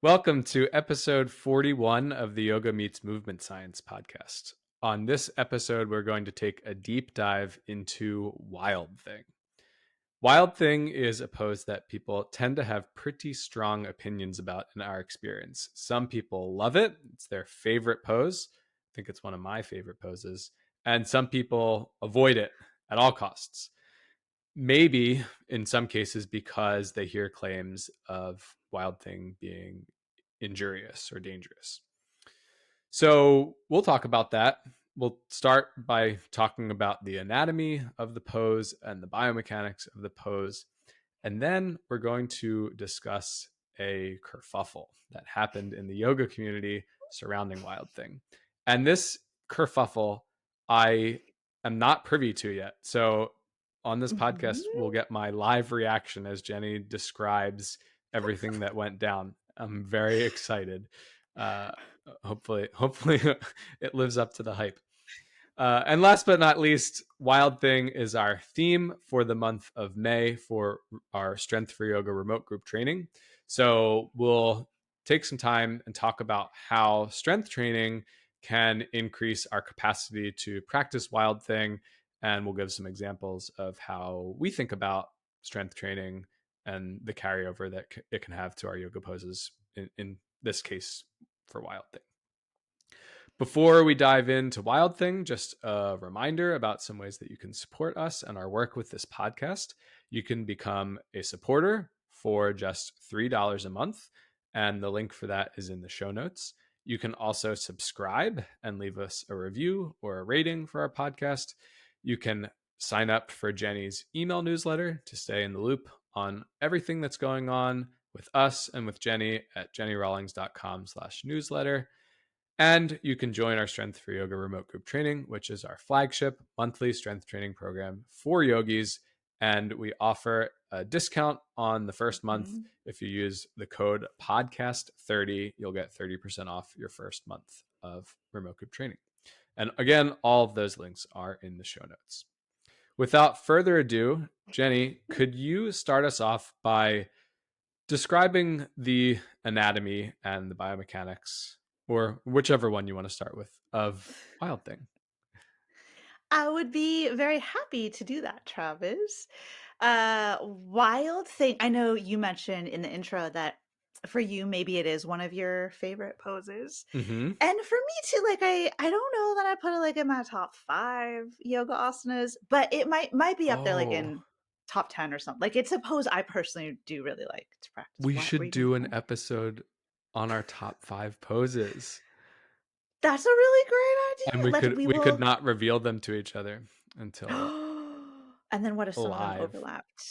Welcome to episode 41 of the Yoga Meets Movement Science podcast. On this episode, we're going to take a deep dive into Wild Thing. Wild Thing is a pose that people tend to have pretty strong opinions about in our experience. Some people love it, it's their favorite pose. I think it's one of my favorite poses. And some people avoid it at all costs. Maybe in some cases because they hear claims of Wild Thing being injurious or dangerous. So we'll talk about that. We'll start by talking about the anatomy of the pose and the biomechanics of the pose. And then we're going to discuss a kerfuffle that happened in the yoga community surrounding Wild Thing. And this kerfuffle, I am not privy to yet. So on this podcast, we'll get my live reaction as Jenni describes everything that went down. I'm very excited. Hopefully it lives up to the hype. And last but not least, Wild Thing is our theme for the month of May for our Strength for Yoga remote group training. So we'll take some time and talk about how strength training can increase our capacity to practice Wild Thing. And we'll give some examples of how we think about strength training and the carryover that it can have to our yoga poses, in this case for Wild Thing. Before we dive into Wild Thing, just a reminder about some ways that you can support us and our work with this podcast. You can become a supporter for just $3 a month, and the link for that is in the show notes. You can also subscribe and leave us a review or a rating for our podcast. You can sign up for Jenni's email newsletter to stay in the loop on everything that's going on with us and with Jenni at jennirawlings.com/newsletter. And you can join our Strength for Yoga remote group training, which is our flagship monthly strength training program for yogis. And we offer a discount on the first month. If you use the code podcast30, you'll get 30% off your first month of remote group training. And again, all of those links are in the show notes. Without further ado, Jenni, could you start us off by describing the anatomy and the biomechanics, or whichever one you want to start with, of Wild Thing? I would be very happy to do that, Travis. Wild Thing, I know you mentioned in the intro that for you, maybe it is one of your favorite poses. Mm-hmm. And for me too, like I don't know that I put it like in my top 5 yoga asanas, but it might be up there like Oh, in top 10 or something. Like it's a pose I personally do really like to practice. we What were should you gonna do an say? episode on our top 5 poses, That's a really and great idea. We we could will. not reveal them to each other until And then what if some of them live. overlapped?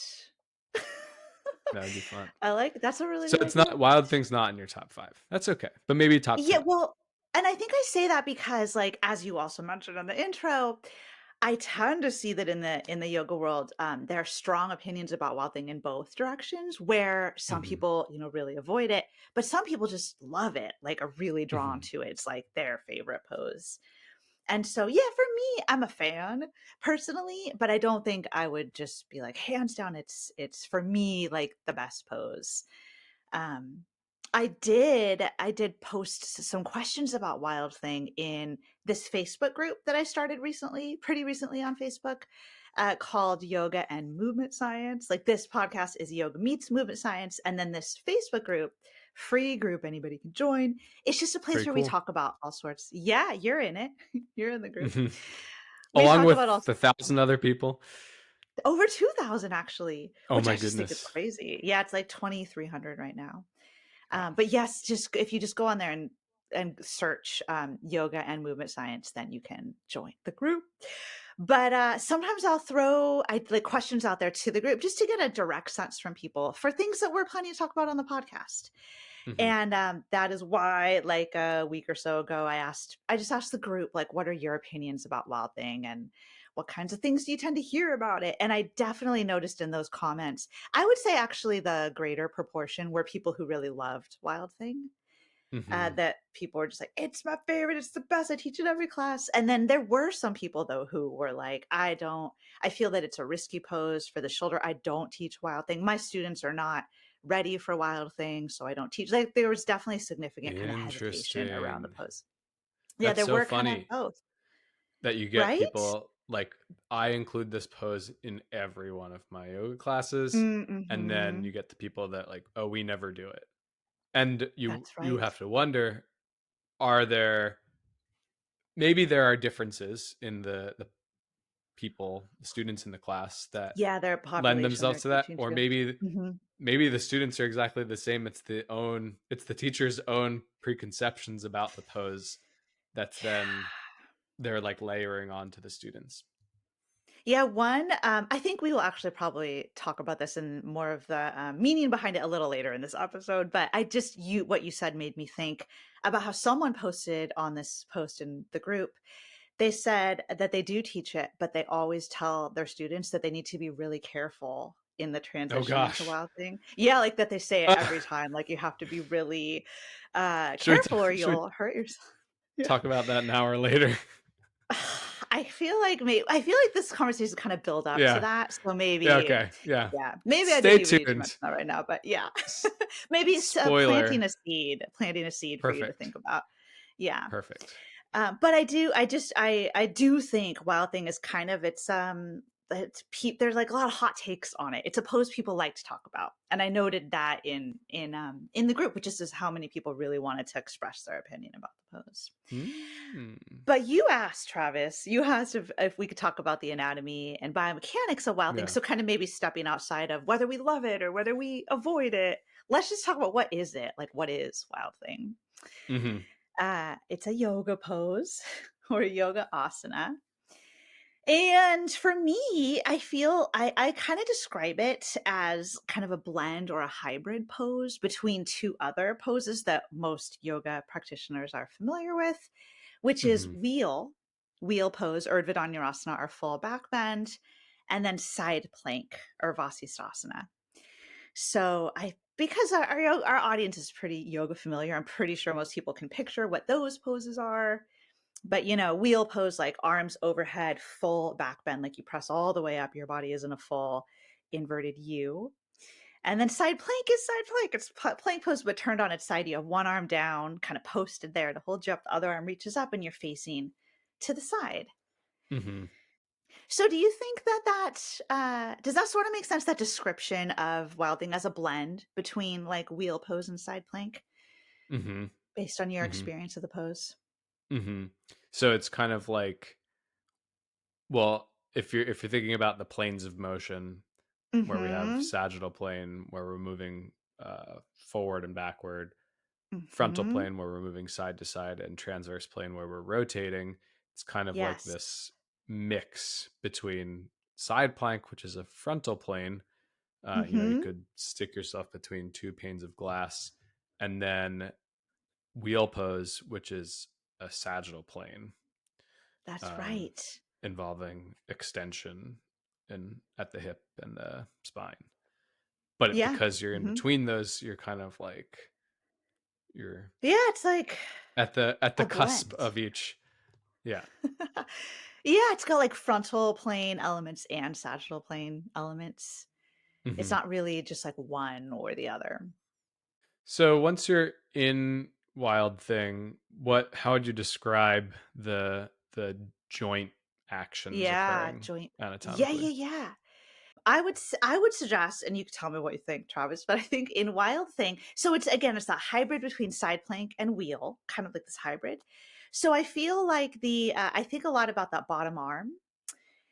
That would be fun. I like that's a really So good it's idea. not Wild Thing's not in your top 5. That's okay, but maybe top Yeah, 10. well, and I think I say that because, like, as you also mentioned in the intro, I tend to see that in the yoga world, there are strong opinions about Wild Thing in both directions, where some Mm-hmm. people, really avoid it, but some people just love it, like, are really drawn Mm-hmm. to it. It's like their favorite pose. And so, yeah, for me, I'm a fan personally, but I don't think I would just be like, hands down, it's for me like the best pose. Um, I did post some questions about Wild Thing in this Facebook group that I started pretty recently on Facebook, called Yoga and Movement Science. Like this podcast is Yoga Meets Movement Science, and then this Facebook group, free group, anybody can join. It's just a place Very where we cool. talk about all sorts. Yeah, you're in it. You're in the group. Mm-hmm. We Along talk about with all the 1,000 other people. over 2,000 actually, Oh which my I just think is goodness. crazy. Yeah, it's like 2,300 right now. Wow. But yes, just if you just go on there and search yoga and movement science, then you can join the group. But sometimes I like questions out there to the group just to get a direct sense from people for things that we're planning to talk about on the podcast. Mm-hmm. And that is why, like a week or so ago, I just asked the group, like, what are your opinions about Wild Thing and what kinds of things do you tend to hear about it? And I definitely noticed in those comments, I would say actually the greater proportion were people who really loved Wild Thing. Mm-hmm. That people were just like, it's my favorite, it's the best, I teach it every class. And then there were some people though who were like, I feel that it's a risky pose for the shoulder. I don't teach Wild Thing. My students are not ready for Wild Thing, so I don't teach. Like there was definitely significant kind of hesitation around the Interesting. pose. Yeah, That's there so were kind of funny both, that you get right? people like, I include this pose in every one of my yoga classes, and then Mm-hmm. you get the people that like, oh, we never do it. And That's you right. have to wonder, are there, maybe there are differences in the people, the students in the class that Yeah, their lend population themselves they're to that, teaching or to. maybe Hmm. the students are exactly the same. It's the teacher's own preconceptions about the pose that's then they're like layering on to the students. Yeah, one, I think we will actually probably talk about this in more of the meaning behind it a little later in this episode. But I just, what you said made me think about how someone posted on this post in the group. They said that they do teach it, but they always tell their students that they need to be really careful in the Oh transition into gosh. Wild Thing. Yeah, like that they say it every time. Like you have to be really careful or Should we you'll hurt yourself. Yeah. talk about that now or later? I feel like this conversation kind of build up to Yeah. that. So Yeah. maybe, Okay. Yeah. yeah, maybe I Stay didn't even need to tuned. mention that right now, but yeah, S- maybe it's Spoiler. planting a seed for you to Perfect. think about. Yeah. Perfect. But I do think Wild Thing is kind of there's like a lot of hot takes on it. It's a pose people like to talk about, and I noted that in the group, which is just how many people really wanted to express their opinion about the pose. Mm. But you asked, Travis, you asked if we could talk about the anatomy and biomechanics of Wild Thing. Yeah. So kind of maybe stepping outside of whether we love it or whether we avoid it. Let's just talk about what is it? Like what is Wild Thing? Mm-hmm. It's a yoga pose or a yoga asana. And for me, I feel I kind of describe it as kind of a blend or a hybrid pose between two other poses that most yoga practitioners are familiar with, which is Mm-hmm. wheel pose, Urdhva Dhanurasana, or full back bend, and then side plank or Vasisthasana. So because our audience is pretty yoga familiar, I'm pretty sure most people can picture what those poses are. But wheel pose, like arms overhead, full back bend, like you press all the way up, your body is in a full inverted U. And then side plank is side plank. It's plank pose, but turned on its side. You have one arm down, kind of posted there to hold you up. The other arm reaches up, and you're facing to the side. Mm-hmm. So, do you think does that sort of make sense? That description of Wild Thing as a blend between like wheel pose and side plank, Mm-hmm. based on your Mm-hmm. experience of the pose? Mm-hmm. So it's kind of like, well, if you're thinking about the planes of motion, where we have Mm-hmm. sagittal plane where we're moving forward and backward, frontal Mm-hmm. plane where we're moving side to side, and transverse plane where we're rotating. It's kind of like Yes. this mix between side plank, which is a frontal plane. You Mm-hmm. could stick yourself between two panes of glass, and then wheel pose, which is a sagittal plane, That's um, right. involving extension and at the hip and the spine. But Yeah. because you're in Hmm. between those, you're kind of like, you're Yeah, it's like at the a cusp blend. of each. Yeah. Yeah, it's got like frontal plane elements and sagittal plane elements. It's Hmm. not really just like one or the other. So once you're in Wild Thing, what how would you describe the joint actions Yeah, occurring joint. Yeah, anatomically? yeah, yeah. I would suggest, and you can tell me what you think, Travis, but I think in Wild Thing, so it's that hybrid between side plank and wheel, kind of like this hybrid. So I feel like I think a lot about that bottom arm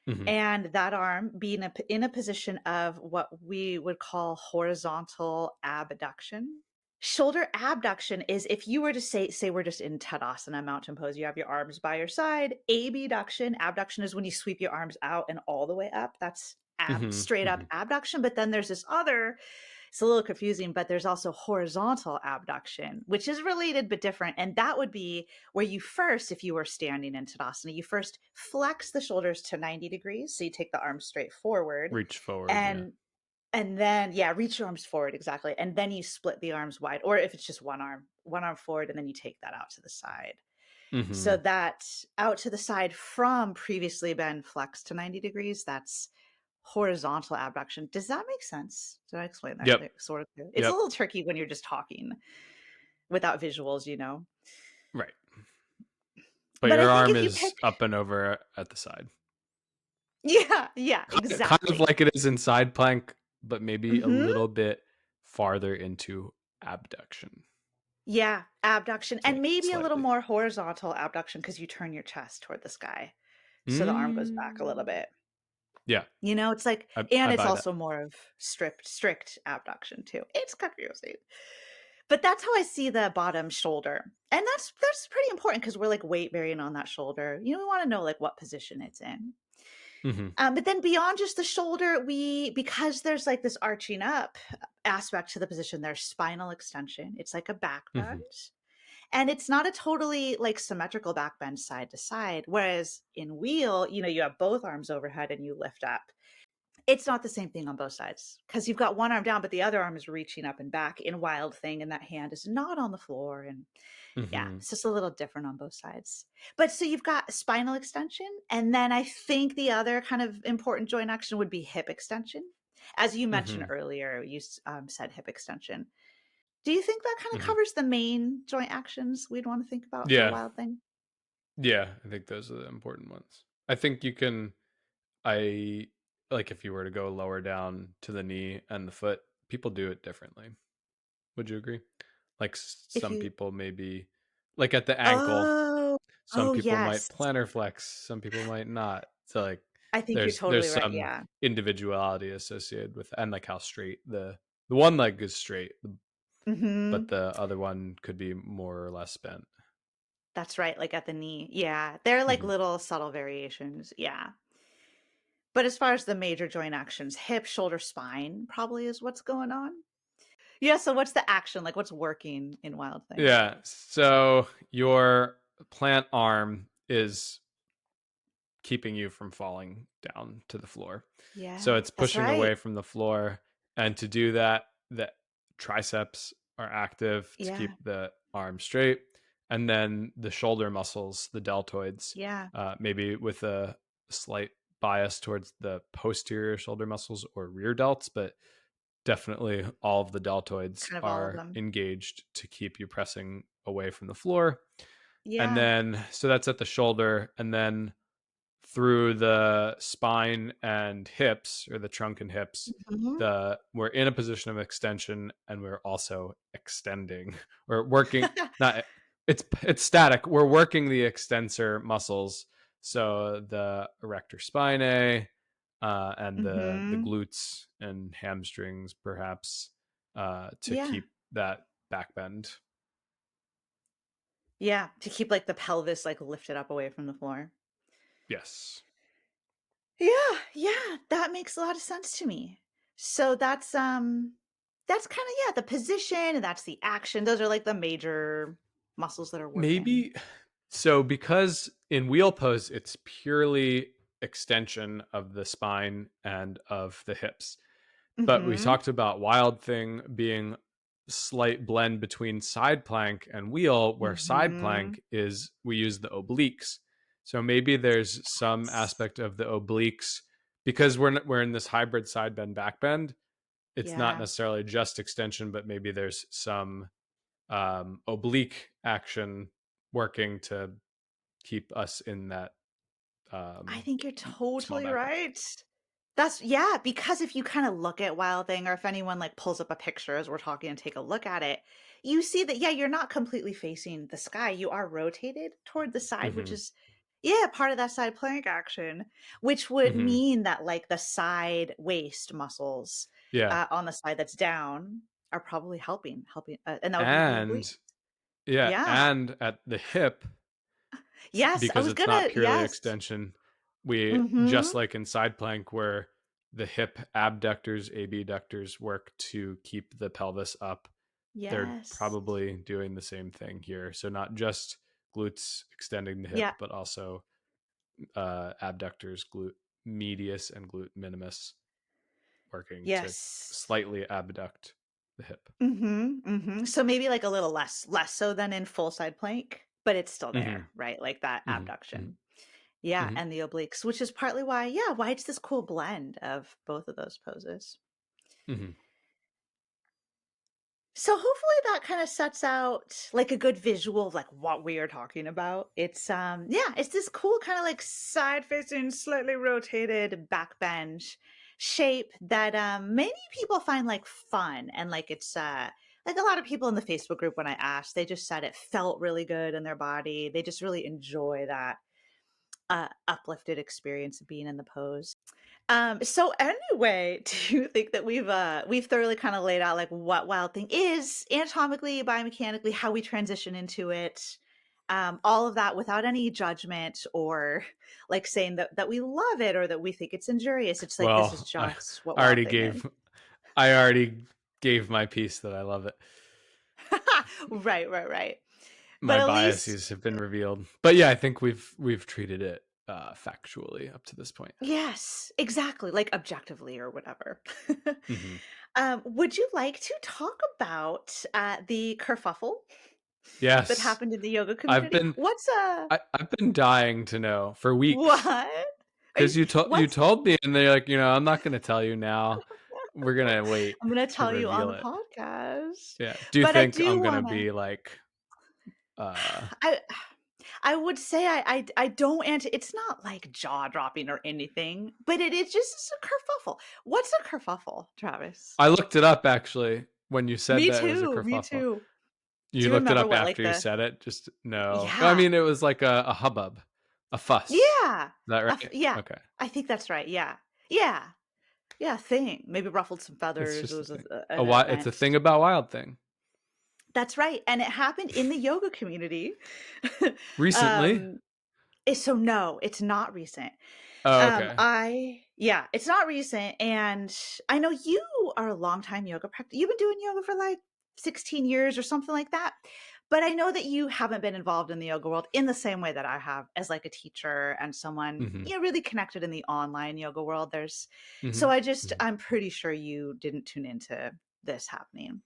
Hmm. and that arm being in a position of what we would call horizontal abduction. Shoulder abduction is if you were to say we're just in Tadasana mountain pose, you have your arms by your side. Abduction is when you sweep your arms out and all the way up. That's Hmm. straight up Hmm. abduction. But then there's this other, it's a little confusing, but there's also horizontal abduction, which is related but different. And that would be where you first, if you were standing in Tadasana, you first flex the shoulders to 90 degrees. So you take the arms straight forward Reach forward. Yeah. and and then, yeah, reach your arms forward, exactly. And then you split the arms wide, or if it's just one arm forward, and then you take that out to the side. So Hmm. that out to the side from previously been flexed to 90 degrees, that's horizontal abduction. Does that make sense? Did I explain that Yep. sort of clear? It's a Yep. little tricky when you're just talking without visuals, you know? Right. But But I your think arm if you is pick up and over at the side. Yeah, yeah, Kind of exactly. like it is in side plank, but maybe a Mhm. little bit farther into abduction. Yeah, abduction and maybe a little Slightly. more horizontal abduction because you turn your chest toward the sky, so the arm goes back a little Mm. bit. Yeah, You know, it's like I and it's buy that. also more of strict abduction too. It's confusing. But that's how I see the bottom shoulder. And that's pretty important because we're like weight bearing on that shoulder. You know, we want to know like what position it's in. Hmm. But then beyond just the shoulder, because there's like this arching up aspect to the position, there's spinal extension. It's like a back bend. Hmm. And it's not a totally like symmetrical back bend side to side. Whereas in wheel, you know, you have both arms overhead and you lift up. It's not the same thing on both sides because you've got one arm down, but the other arm is reaching up and back in Wild Thing, and that hand is not on the floor. And yeah, Hmm. it's just a little different on both sides. But so you've got spinal extension, and then I think the other kind of important joint action would be hip extension. As you mentioned Hmm. earlier, you said hip extension. Do you think that kind of Hmm. covers the main joint actions we'd want to think about for a Yeah, Wild Thing? yeah. I think those are the important ones. I think you can. I like if you were to go lower down to the knee and the foot, people do it differently. Would you agree? Like If some you, people maybe like at the ankle, oh, some oh, people might yes. plantar flex, some people might not. So like I think you're there's totally right. some Yeah. individuality associated with and like how straight the one leg is straight, but Hmm. the other one could be more or less bent. That's right. Like at the knee. Yeah. There are like Hmm. little subtle variations. Yeah. But as far as the major joint actions, hip, shoulder, spine probably is what's going on. Yeah, so what's the action? Like what's working in Wild Thing? Yeah. So your plant arm is keeping you from falling down to the floor. So Yeah, it's that's pushing right. away from the floor. And to do that, the triceps are active to Yeah. keep the arm straight. And then the shoulder muscles, the deltoids, Yeah. maybe with a slight bias towards the posterior shoulder muscles or rear delts, but definitely all of the deltoids Kind of all of are them. engaged to keep you pressing away from the floor. And Yeah. then, so that's at the shoulder. And then through the spine and hips or the trunk and hips, Mhm. we're in a position of extension and we're also extending or working, not it's static, we're working the extensor muscles, so the erector spinae, and the Mhm. glutes and hamstrings perhaps, to Yeah. keep that back bend. Yeah, to keep like the pelvis like lifted up away from the floor. Yes. Yeah, yeah, that makes a lot of sense to me. So that's kind of yeah, the position and that's the action. Those are like the major muscles that are working. Maybe so, because in wheel pose it's purely extension of the spine and of the hips. But we Mhm. talked about Wild Thing being slight blend between side plank and wheel, where side Mhm. plank is we use the obliques. So maybe there's some Yes. aspect of the obliques because we're in this hybrid side bend back bend. It's not Yeah. necessarily just extension, but maybe there's some oblique action working to keep us in that I um, think you're small totally back bend. right. That's yeah, because if you kind of look at Wild Thing or if anyone like pulls up a picture as we're talking and take a look at it, you see that yeah, you're not completely facing the sky. You are rotated toward the side, which Hmm. is yeah, part of that side plank action, which would Hmm. mean that like the side waist muscles Yeah, on the side that's down are probably helping, and that would be the oblique. and yeah, Yeah. and at the hip, Yes, I because was it's not gonna. purely Yes. extension, we just Mm-hmm. like in side plank where the hip abductors, abductors work to keep the pelvis up. They're Yes. probably doing the same thing here. So not just glutes extending the hip, Yeah. but also abductors, glute medius and glute minimus, working to Yes. slightly abduct the hip. Mhm, mhm. So maybe like a little less so than in full side plank, but it's still Hmm. there, right? Like that Hmm. Hmm. abduction. Yeah, Hmm. and the obliques, which is partly why it's this cool blend of both of those poses. Hmm. So hopefully that kind of sets out like a good visual of like what we are talking about. It's this cool kind of like side facing, slightly rotated backbench shape that many people find like fun, and like it's like a lot of people in the Facebook group, when I asked, they just said it felt really good in their body. They just really enjoy that uplifted experience of being in the pose. So anyway, do you think that we've thoroughly kind of laid out like what Wild Thing is anatomically, biomechanically, how we transition into it, all of that without any judgment or like saying that we love it or that we think it's injurious. It's like this is Well, just what I Wild already Thing is. gave I already gave my piece that I love it. Right, right, right. But My at least biases have been revealed. But yeah, I think we've treated it factually up to this point. yes, exactly, like objectively or whatever. Hmm. Would you like to talk about the kerfuffle that Yes, happened in the yoga I've community? been What's I've been dying to know for weeks what? because you What's told me, and they're like, I'm not going to tell you now. We're gonna wait I'm gonna to tell you on reveal the it. podcast, Yeah. Do you but I think do I'm gonna wanna. be like uh I I would say I don't it's not like jaw dropping or anything, but it is just it's a kerfuffle. What's a kerfuffle, Travis? I looked it up actually when you said Me that it was a too. Me kerfuffle. too. Do You you looked it remember up what like after you the said it? Just no. I yeah. mean, it was like a hubbub, a fuss. Yeah. Is that right? Yeah. Okay. I think that's right. Yeah. Yeah. Yeah, thing. Maybe ruffled some It's feathers. It just a was thing. an It's a event. thing about Wild Thing. That's right. And it happened in the yoga community. Recently. um so no, it's not recent. Oh, okay. It's not recent, and I know you are a longtime yoga practitioner. You've been doing yoga for like 16 years or something like that. But I know that you haven't been involved in the yoga world in the same way that I have as like a teacher and someone, Hmm. really connected in the online yoga world. Hmm. So Hmm. I'm pretty sure you didn't tune into this happening.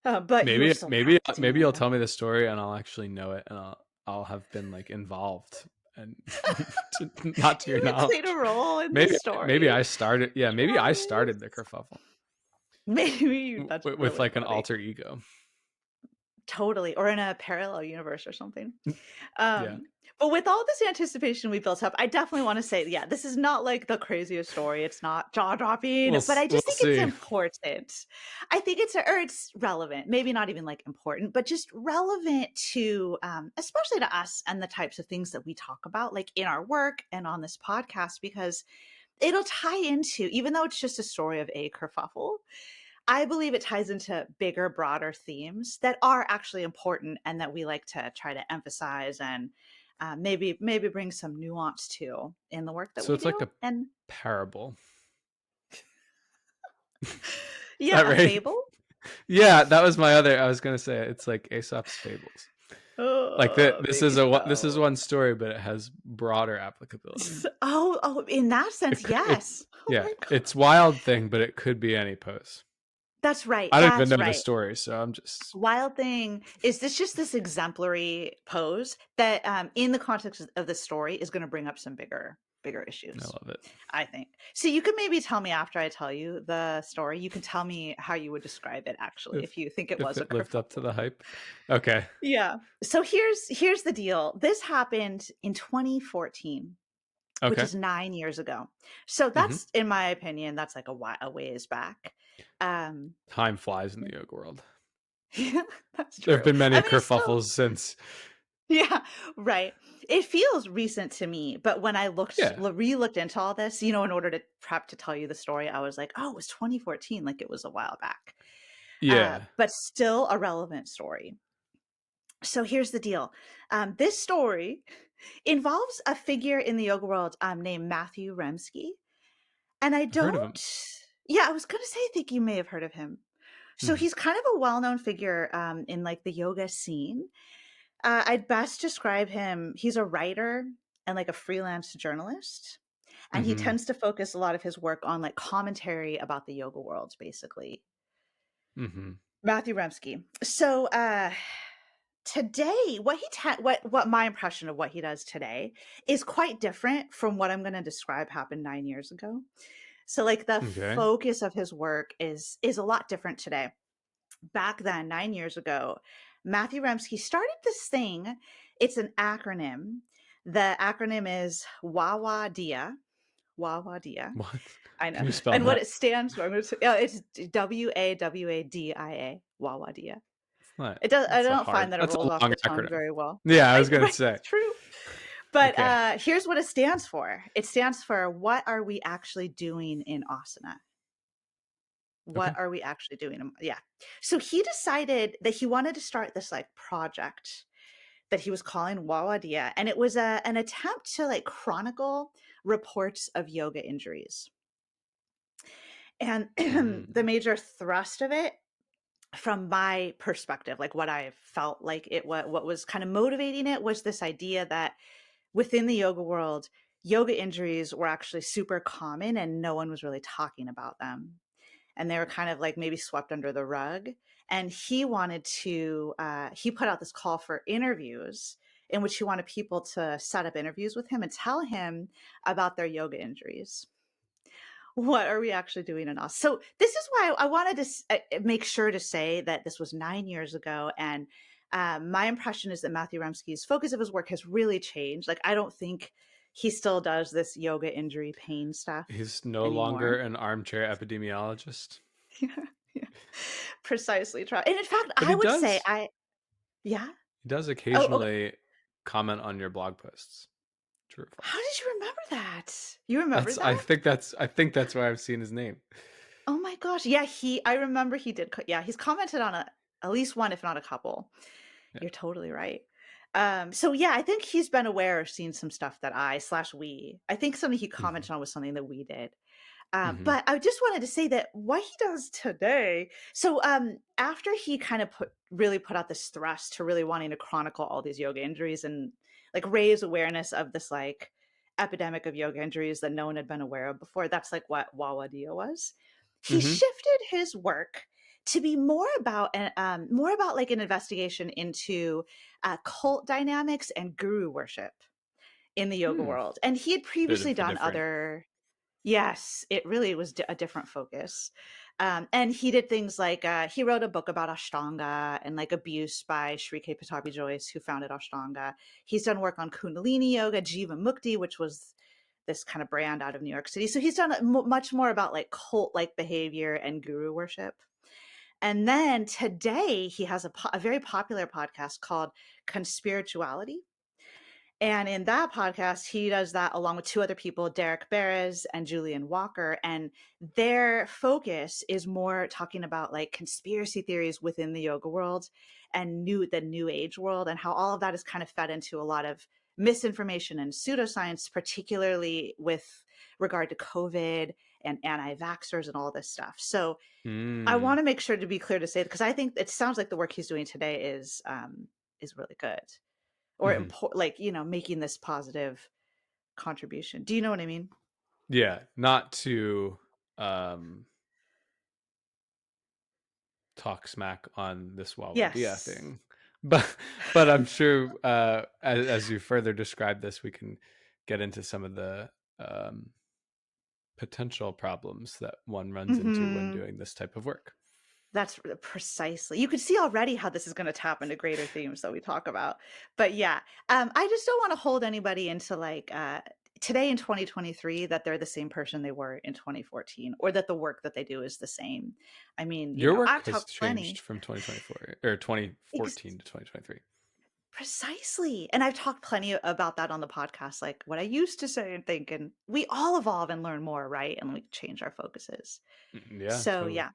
But you were Maybe still practicing maybe you'll yoga. tell me the story and I'll actually know it, and I'll have been like involved and not to your You played a knowledge. role in the Maybe story, I started. Yeah, maybe I started the Travis. kerfuffle Maybe that's with really like an funny. alter ego. Totally, or in a parallel universe or something. Yeah, But with all this anticipation we built up, I definitely wanna say, yeah, this is not like the craziest story, it's not jaw-dropping, but I we'll just think it's see. important. I think it's relevant, maybe not even, like, important, but just relevant to, especially to us and the types of things that we talk about, like, in our work and on this podcast, because it'll tie into, even though it's just a story of a kerfuffle, I believe it ties into bigger, broader themes that are actually important and that we like to try to emphasize and maybe bring some nuance to in the work that So we it's like do. a And parable. Is yeah, that a right? fable. Yeah, that was my other. I was gonna say it's like Aesop's fables. Like that. Oh, This maybe is this is so. one story, but it has broader applicability. Oh, in that sense, It yes. Oh yeah, my it's god. Wild Thing, but it could be any pose. That's right. I don't even That's know the right. story, so I'm just. Wild Thing is this just this exemplary pose that in the context of the story is going to bring up some bigger I issues, love it. I think. So you can maybe tell me after I tell you the story, you can tell me how you would describe it actually If if you think it if was a it lived up to kerfuffle. the hype. Okay. Yeah. So here's the deal. This happened in 2014, which Okay. is 9 years ago. So Hmm. that's, in my opinion, that's like a ways back. Um Time flies in the yoga world. yeah, that's There have true. been many I mean, it's still kerfuffles since. yeah, right. It feels recent to me, but when I Yeah. re-looked into all this, in order to prep to tell you the story, I was like, oh, it was 2014, like it was a while back. Yeah. But still a relevant story. So here's the deal. This story involves a figure in the yoga world named Matthew Remski. And I I've heard of him. don't, yeah, I was going to say, I think you may have heard of him. So Hmm. he's kind of a well-known figure in like the yoga scene. I'd best describe him. He's a writer and like a freelance journalist. And he Hmm. tends to focus a lot of his work on like commentary about the yoga world, basically. Hmm. Matthew Remski. So today, what my impression of what he does today is quite different from what I'm going to describe happened 9 years ago. So like the Okay. focus of his work is a lot different today. Back then, 9 years ago, Matthew Remski started this thing. It's an acronym. The acronym is WAWADIA. WAWADIA. What? I know. Can you spell And what that? it stands for, it's WAWADIA. WAWADIA. It's not. It does. I It's a don't hard. find that it That's a rolls off long the tongue acronym. very well. Yeah, I was gonna Right, say. true. But Okay. here's what it stands for. It stands for, what are we actually doing in asana? Okay. What are we actually doing? Yeah. So he decided that he wanted to start this like project that he was calling Wawadia, and it was an attempt to like chronicle reports of yoga injuries. And the Mm. major thrust of it, from my perspective, like what I felt like what was kind of motivating it, was this idea that within the yoga world, yoga injuries were actually super common and no one was really talking about them. And they were kind of like maybe swept under the rug. And he wanted to, he put out this call for interviews in which he wanted people to set up interviews with him and tell him about their yoga injuries. What are we actually doing in us? So this is why I wanted to make sure to say that this was 9 years ago. And my impression is that Matthew Remski's focus of his work has really changed. Like, I don't think he still does this yoga injury pain stuff He's no anymore. longer an armchair epidemiologist, Yeah, yeah. Precisely. Try. And in fact, but I would say yeah. he does Oh, okay. occasionally comment on your blog posts. True or How false? did you remember that? You remember That's. I that? think that's. I think that's why I've seen his name. Oh my gosh. Yeah, I remember he did. Yeah, he's commented on at least one, if not a couple. Yeah. You're totally right. So yeah, I think he's been aware or seen some stuff that I think something he Hmm. commented on was something that we did. Hmm. But I just wanted to say that what he does today. So after he kind of really put out this thrust to really wanting to chronicle all these yoga injuries and like raise awareness of this like epidemic of yoga injuries that no one had been aware of before. That's like what Wawadia was. He Hmm. shifted his work to be more about like an investigation into cult dynamics and guru worship in the yoga Hmm. world. And he had Bit previously of a done different. other. Yes, it really was a different focus. And he did things like he wrote a book about Ashtanga and like abuse by Sri K. Patabi Joyce, who founded Ashtanga. He's done work on Kundalini Yoga, Jiva Mukti, which was this kind of brand out of New York City. So he's done much more about like cult like behavior and guru worship. And then today he has a very popular podcast called Conspirituality. And in that podcast, he does that along with two other people, Derek Beres and Julian Walker. And their focus is more talking about like conspiracy theories within the yoga world and the new age world, and how all of that is kind of fed into a lot of misinformation and pseudoscience, particularly with regard to COVID and anti-vaxxers and all this stuff. So I Mm. want to make sure to be clear to say, because I think it sounds like the work he's doing today is really good, or Hmm. like, making this positive contribution. Do you know what I mean? Yeah. Not to um, talk smack on this Wawadia Yes. thing, but I'm sure as you further describe this, we can get into some of the um, potential problems that one runs into when Hmm. doing this type of work. That's precisely. You can see already how this is going to tap into greater themes that we talk about. But yeah, I just don't want to hold anybody into like today in 2023 that they're the same person they were in 2014, or that the work that they do is the same. I mean, Your work I've has talked changed plenty. from 2024 or 2014 to 2023. Precisely. And I've talked plenty about that on the podcast, like what I used to say and think, and we all evolve and learn more, right? And we change our focuses. Yeah, So totally. yeah.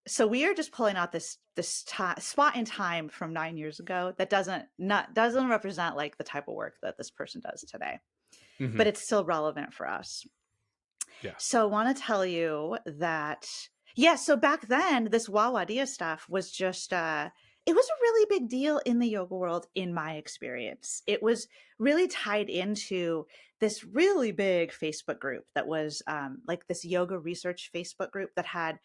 So we are just pulling out this spot in time from 9 years ago that doesn't represent like the type of work that this person does today, Hmm. but it's still relevant for us. Yeah. So I want to tell you that, yeah, so back then, this Wawadia stuff was just, it was a really big deal in the yoga world, in my experience. It was really tied into this really big Facebook group that was like this yoga research Facebook group that had,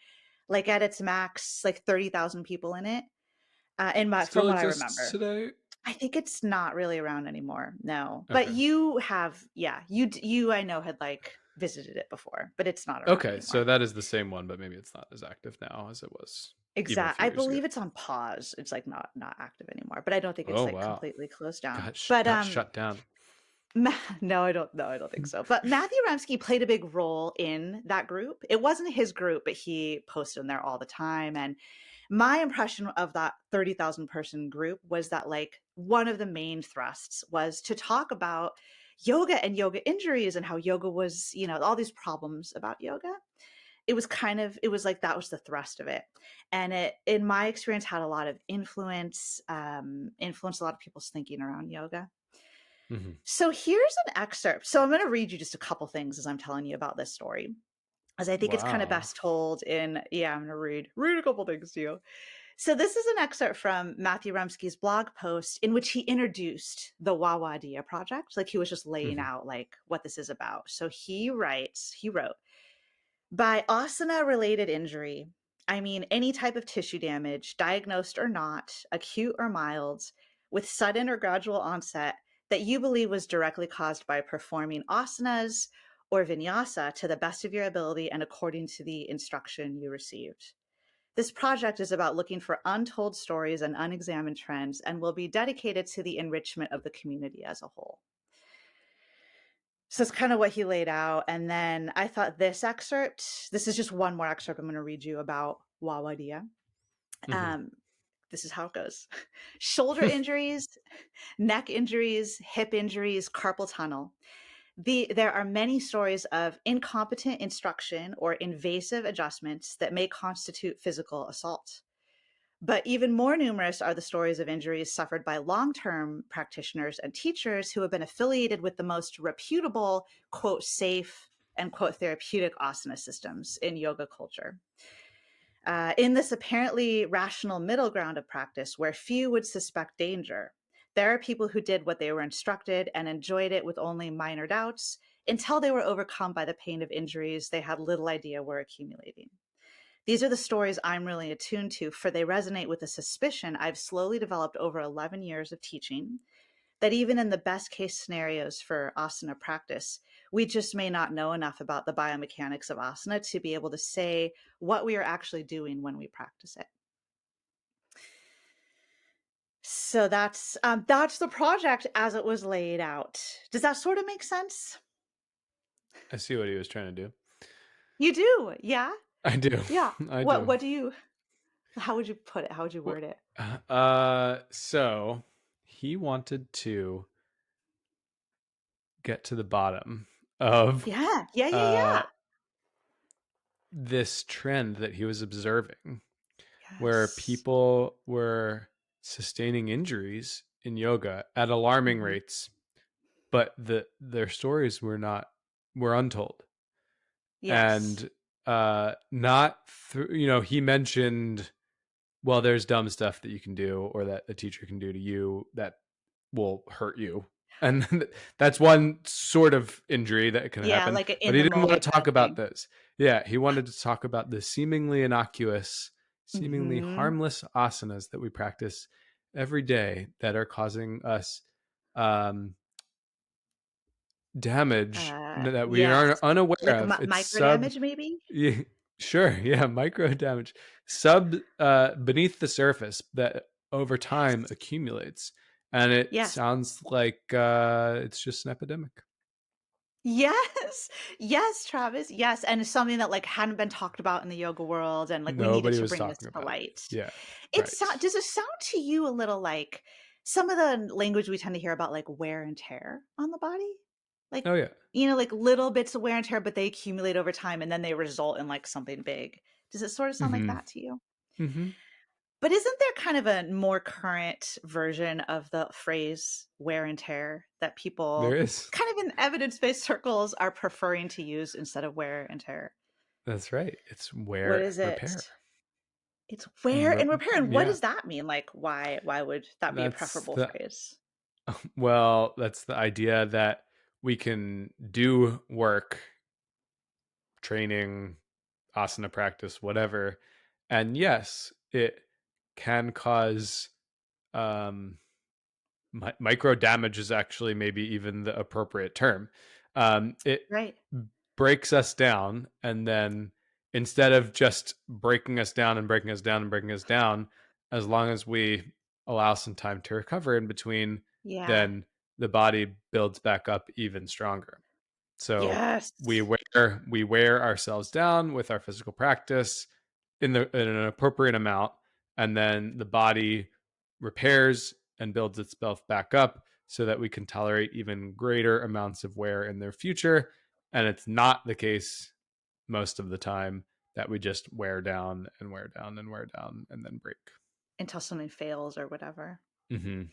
like, at its max, like 30,000 people in it. From Still what I exists remember. today. I think it's not really around anymore. No. But Okay. you have, yeah, you I know had like visited it before, but it's not around Okay, so anymore. that is the same one, but maybe it's not as active now as it was even a Exact. few I years ago. believe it's on pause. It's like not active anymore, but I don't think it's Oh like wow, completely closed down. got But got shut down. No, I don't. No, I don't think so. But Matthew Remski played a big role in that group. It wasn't his group, but he posted in there all the time. And my impression of that 30,000 person group was that like one of the main thrusts was to talk about yoga and yoga injuries and how yoga was, all these problems about yoga. It was like that was the thrust of it. And it, in my experience, had a lot of influenced a lot of people's thinking around yoga. Hmm. So here's an excerpt. So I'm going to read you just a couple things as I'm telling you about this story, as I think it's kind of Wow. best told in. Yeah, I'm going to read a couple things to you. So this is an excerpt from Matthew Remski's blog post in which he introduced the Wawadia project. Like he was just laying Hmm. out like what this is about. So he wrote, by asana related injury, I mean any type of tissue damage, diagnosed or not, acute or mild, with sudden or gradual onset that you believe was directly caused by performing asanas or vinyasa to the best of your ability and according to the instruction you received. This project is about looking for untold stories and unexamined trends and will be dedicated to the enrichment of the community as a whole. So it's kind of what he laid out. And then I thought this is just one more excerpt I'm going to read you about Wawadia. Hmm. Um, this is how it goes. Shoulder injuries, neck injuries, hip injuries, carpal tunnel. There are many stories of incompetent instruction or invasive adjustments that may constitute physical assault. But even more numerous are the stories of injuries suffered by long term practitioners and teachers who have been affiliated with the most reputable, quote, safe, and quote, therapeutic asana systems in yoga culture. In this apparently rational middle ground of practice where few would suspect danger, there are people who did what they were instructed and enjoyed it with only minor doubts until they were overcome by the pain of injuries they had little idea were accumulating. These are the stories I'm really attuned to, for they resonate with a suspicion I've slowly developed over 11 years of teaching that even in the best case scenarios for asana practice, we just may not know enough about the biomechanics of asana to be able to say what we are actually doing when we practice it. So that's the project as it was laid out. Does that sort of make sense? I see what he was trying to do. You do, yeah, I do. yeah. I What do. what do you? How would you put it? How would you word it? So he wanted to get to the bottom of Yeah, yeah, yeah, uh yeah. this trend that he was observing where Yes. people were sustaining injuries in yoga at alarming Mhm. rates, but their stories were untold. Yes. And not through, he mentioned, well, there's dumb stuff that you can do or that a teacher can do to you that will hurt you. And that's one sort of injury that can Yeah, happen, like a but in he the didn't want moment to kind talk of about thing. this. Yeah, he wanted to talk about the seemingly innocuous, seemingly Mhm. harmless asanas that we practice every day that are causing us um, damage that we Yes. are unaware Like of. It's micro damage maybe? yeah, sure, yeah, micro damage, sub beneath the surface that over time Yes. accumulates, and it Yes. sounds like it's just an epidemic. Yes. Yes, Travis. Yes, and it's something that like hadn't been talked about in the yoga world and like we needed Nobody to was bring this talking to about it. light. Yeah, It right. sound Does it sound to you a little like some of the language we tend to hear about like wear and tear on the body? Like, Oh yeah. like little bits of wear and tear, but they accumulate over time and then they result in like something big. Does it sort of sound like Mm-hmm. that to you? Mm-hmm. But isn't there kind of a more current version of the phrase wear and tear that There people is. kind of in evidence-based circles are preferring to use instead of wear and tear? That's right. It's What wear is it? repair. It's wear and repair. And what Yeah, does that mean? Like why would that be a that's preferable the phrase? well, that's the idea that we can do work, training, asana practice, whatever. And yes, it can cause um, micro damage is actually maybe even the appropriate term. It Right. breaks us down, and then instead of just breaking us down and breaking us down and breaking us down, as long as we allow some time to recover in between, Yeah. then the body builds back up even stronger. So we Yes. wear ourselves down with our physical practice in an appropriate amount, and then the body repairs and builds itself back up so that we can tolerate even greater amounts of wear in the future. And it's not the case most of the time that we just wear down and wear down and wear down and then break. Until something fails or whatever. Mm-hmm.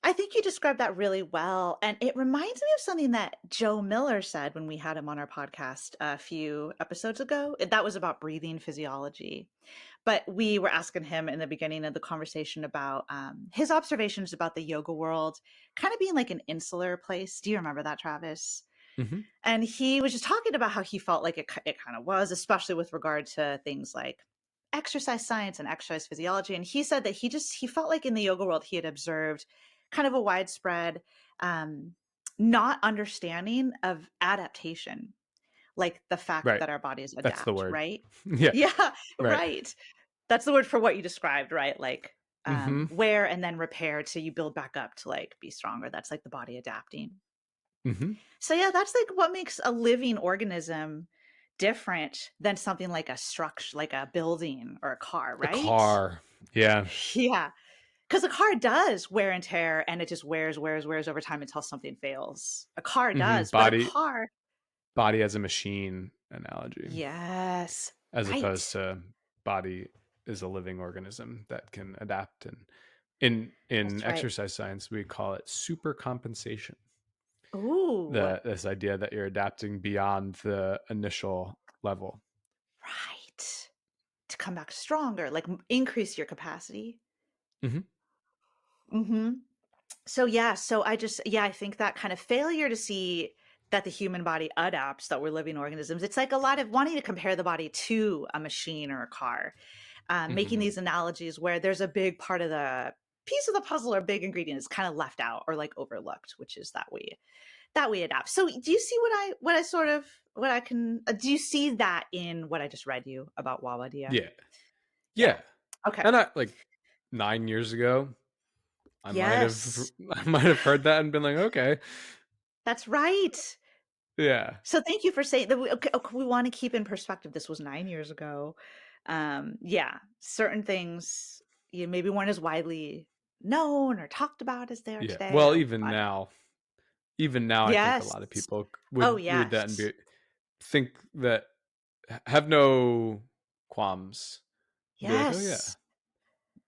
I think you described that really well. And it reminds me of something that Joe Miller said when we had him on our podcast a few episodes ago. That was about breathing physiology. But we were asking him in the beginning of the conversation about his observations about the yoga world kind of being like an insular place. Do you remember that, Travis? Mm-hmm. And he was just talking about how he felt like it kind of was, especially with regard to things like exercise science and exercise physiology. And he said that he felt like in the yoga world he had observed kind of a widespread um, not understanding of adaptation, like the fact Right. that our bodies That's the adapt, word. right? Yeah. Yeah, Right. right. That's the word for what you described, right? Like Mm-hmm. wear and then repair till you build back up to like be stronger. That's like the body adapting. Mm-hmm. So yeah, that's like what makes a living organism different than something like a structure, like a building or a car, A right? car. Yeah. Yeah. Because a car does wear and tear and it just wears over time until something fails. A car Mm-hmm. does, but a car, Body as a machine analogy, yes, as opposed right. to body is a living organism that can adapt. And in That's right. exercise science, we call it super compensation. Ooh, This idea that you're adapting beyond the initial level. right. To come back stronger, like increase your capacity. Mm-hmm. Hmm. So yeah, so I think that kind of failure to see that the human body adapts, that we're living organisms. It's like a lot of wanting to compare the body to a machine or a car, making Mm-hmm. these analogies where there's a big part of the piece of the puzzle or big ingredient is kind of left out or like overlooked, which is that we adapt. So do you see what I sort of what I can do you see that in what I just read you about Wawadia? Yeah. Yeah. Yeah. Okay. And I like 9 years ago, I might have Yes. I might have heard that and been like, okay, That's right. yeah, So thank you for saying that okay, we want to keep in perspective. This was 9 years ago. Yeah, certain things you maybe weren't as widely known or talked about as they are yeah. today, Well, or but even now, I think a yes. lot of people Oh would read that and yes. be think that have no qualms and be like, oh yeah, Yes.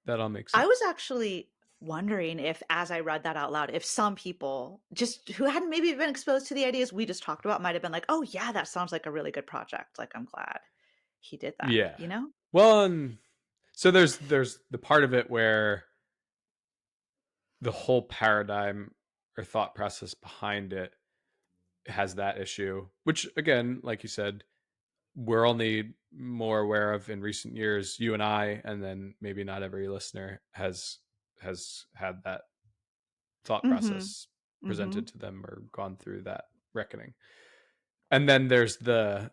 that all makes I was sense. actually wondering if, as I read that out loud, if some people just who hadn't maybe been exposed to the ideas we just talked about might have been like, oh yeah, that sounds like a really good project. Like I'm glad he did that, Yeah. you know? Well, and so there's the part of it where the whole paradigm or thought process behind it has that issue, which again, like you said, we're only more aware of in recent years. You and I, and then maybe not every listener has had that thought Mhm. process presented Mhm. to them or gone through that reckoning. And then there's the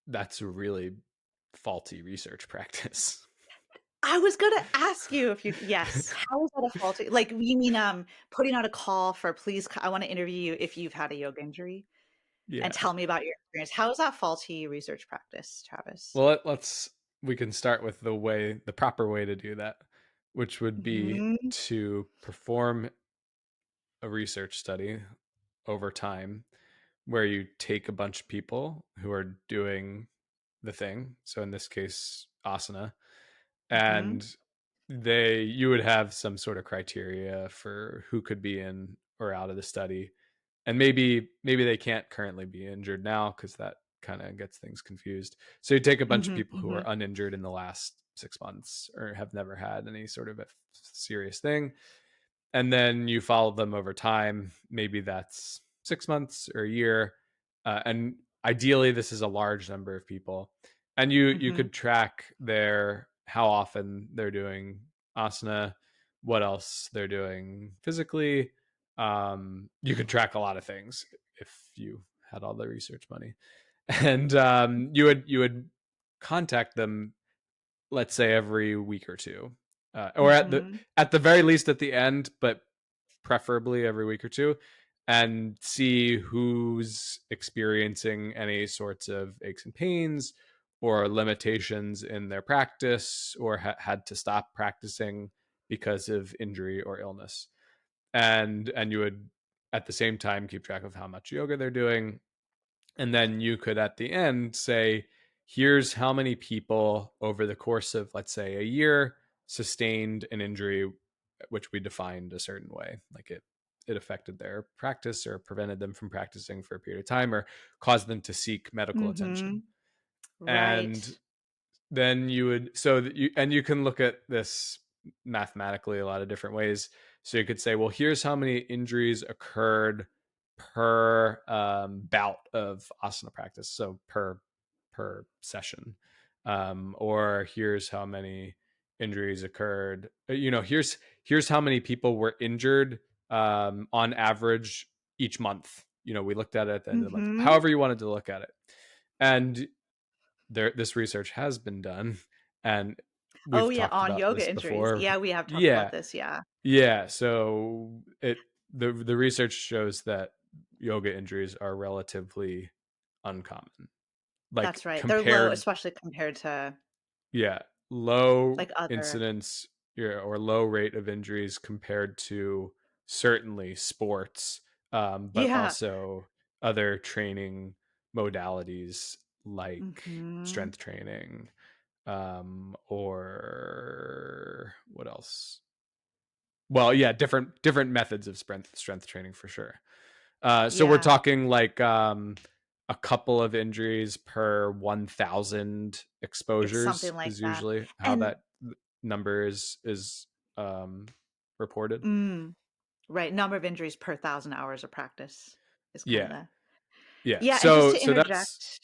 that's a really faulty research practice. I was gonna ask you if you yes, how is that a faulty like, you mean, putting out a call for please I wanna interview you if you've had a yoga injury, and Yeah. tell me about your experience. How is that faulty research practice, Travis? Well, let's we can start with the proper way to do that, which would be Mhm, to perform a research study over time where you take a bunch of people who are doing the thing. So in this case, asana, mhm, and you would have some sort of criteria for who could be in or out of the study, and maybe they can't currently be injured now because that kind of gets things confused. So you take a bunch of mhm, people who are mhm, uninjured in the last 6 months or have never had any sort of a serious thing, and then you follow them over time. Maybe that's 6 months or a year, and ideally this is a large number of people, and you mhm, could track their how often they're doing asana, what else they're doing physically. You could track a lot of things if you had all the research money, and you would contact them, let's say every week or two, or Mm-hmm. at the very least at the end, but preferably every week or two, and see who's experiencing any sorts of aches and pains or limitations in their practice, or had to stop practicing because of injury or illness. And you would at the same time keep track of how much yoga they're doing, and then you could at the end say, here's how many people over the course of, let's say, a year sustained an injury which we defined a certain way, like it affected their practice or prevented them from practicing for a period of time or caused them to seek medical Mm-hmm. attention. Right. And then you would, so that you can look at this mathematically a lot of different ways. So you could say, well, here's how many injuries occurred per bout of asana practice, so per session, or here's how many injuries occurred, here's how many people were injured on average each month. We looked at it at the end of the month, Mm-hmm. however you wanted to look at it. And this research has been done, and Oh we've yeah, talked on about yoga this injuries. before. Yeah, we have talked about Yeah, this. Yeah. yeah. So the research shows that yoga injuries are relatively uncommon, like That's right. They're low, compared, especially compared to yeah, low like other. incidence, yeah, or low rate of injuries compared to certainly sports, but Yeah. also other training modalities like Mm-hmm. strength training, or what else? Well, yeah, different methods of strength training for sure. So we're Yeah. talking like a couple of injuries per 1,000 It's exposures something like is that. usually how And that number is um, reported. mm, right, number of injuries per 1,000 hours of practice is kind of Yeah, the. yeah. Yeah, and So that's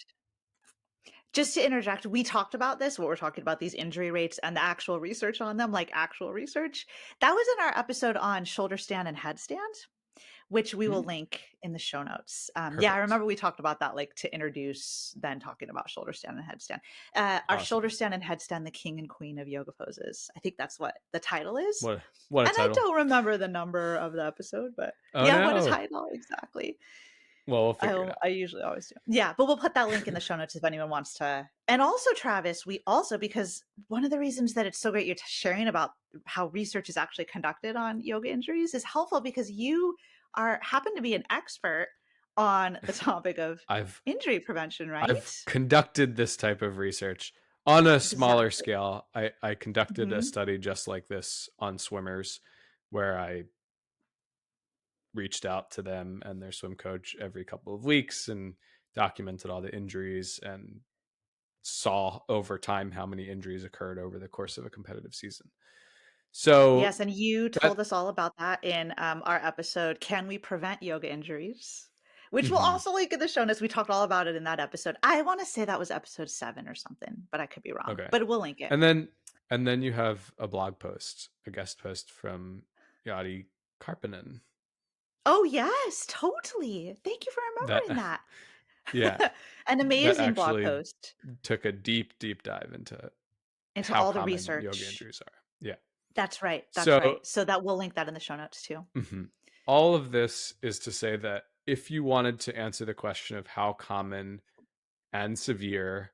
just to interject, we talked about this, what we're talking about, these injury rates and the actual research on them, like actual research. That was in our episode on shoulder stand and headstand, which we will mm, link in the show notes. Yeah, I perfect, remember we talked about that, like to introduce then talking about shoulder stand and headstand. Our shoulder awesome. stand and headstand, the king and queen of yoga poses. I think that's what the title is. What a And I title! don't remember the number of the episode, but Oh yeah, what a no. title exactly. Well, we'll figure it out. I usually always do. Yeah, but we'll put that link in the show notes if anyone wants to. And also, Travis, we also, because one of the reasons that it's so great you're sharing about how research is actually conducted on yoga injuries is helpful because you are happen to be an expert on the topic of I've injury prevention, I've right? conducted this type of research on a smaller Exactly. scale. I conducted a Hmm. study just like this on swimmers, where I reached out to them and their swim coach every couple of weeks and documented all the injuries and saw over time how many injuries occurred over the course of a competitive season. So Yes, and you that told us all about that in our episode, Can We Prevent Yoga Injuries? Which we'll mhm, also link in the show notes. We talked all about it in that episode. I want to say that was episode 7 or something, but I could be wrong. okay. But we'll link it. And then you have a blog post, a guest post from Yadi Karppinen. Oh, yes, totally. Thank you for That remembering yeah, that. An that amazing blog actually post took a deep dive into into how all the common yoga research. injuries are. Yeah. That's right. That's So right. So that we'll link that in the show notes too. mhm. All of this is to say that if you wanted to answer the question of how common and severe,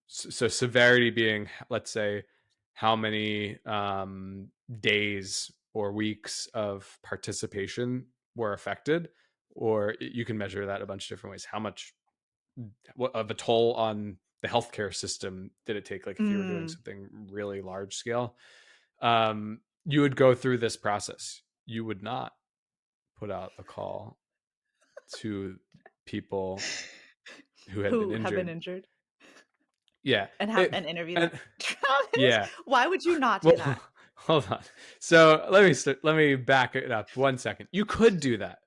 so severity being, let's say, how many days or weeks of participation were affected, or you can measure that a bunch of different ways. How much of a toll on the healthcare system did it take? Like if you were doing Mm. something really large scale, you would go through this process. You would not put out a call to people who had been Who have been injured. injured Yeah. and have It, and interview them. and Travis, yeah. why would you not do Well, that? hold on. So let me back it up 1 second. You could do that,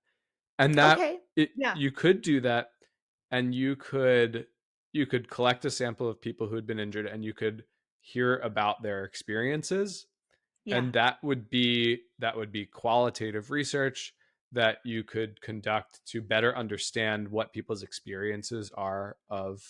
and Okay. Yeah. you could do that, and you could collect a sample of people who had been injured, and you could hear about their experiences, Yeah. And that would be qualitative research that you could conduct to better understand what people's experiences are of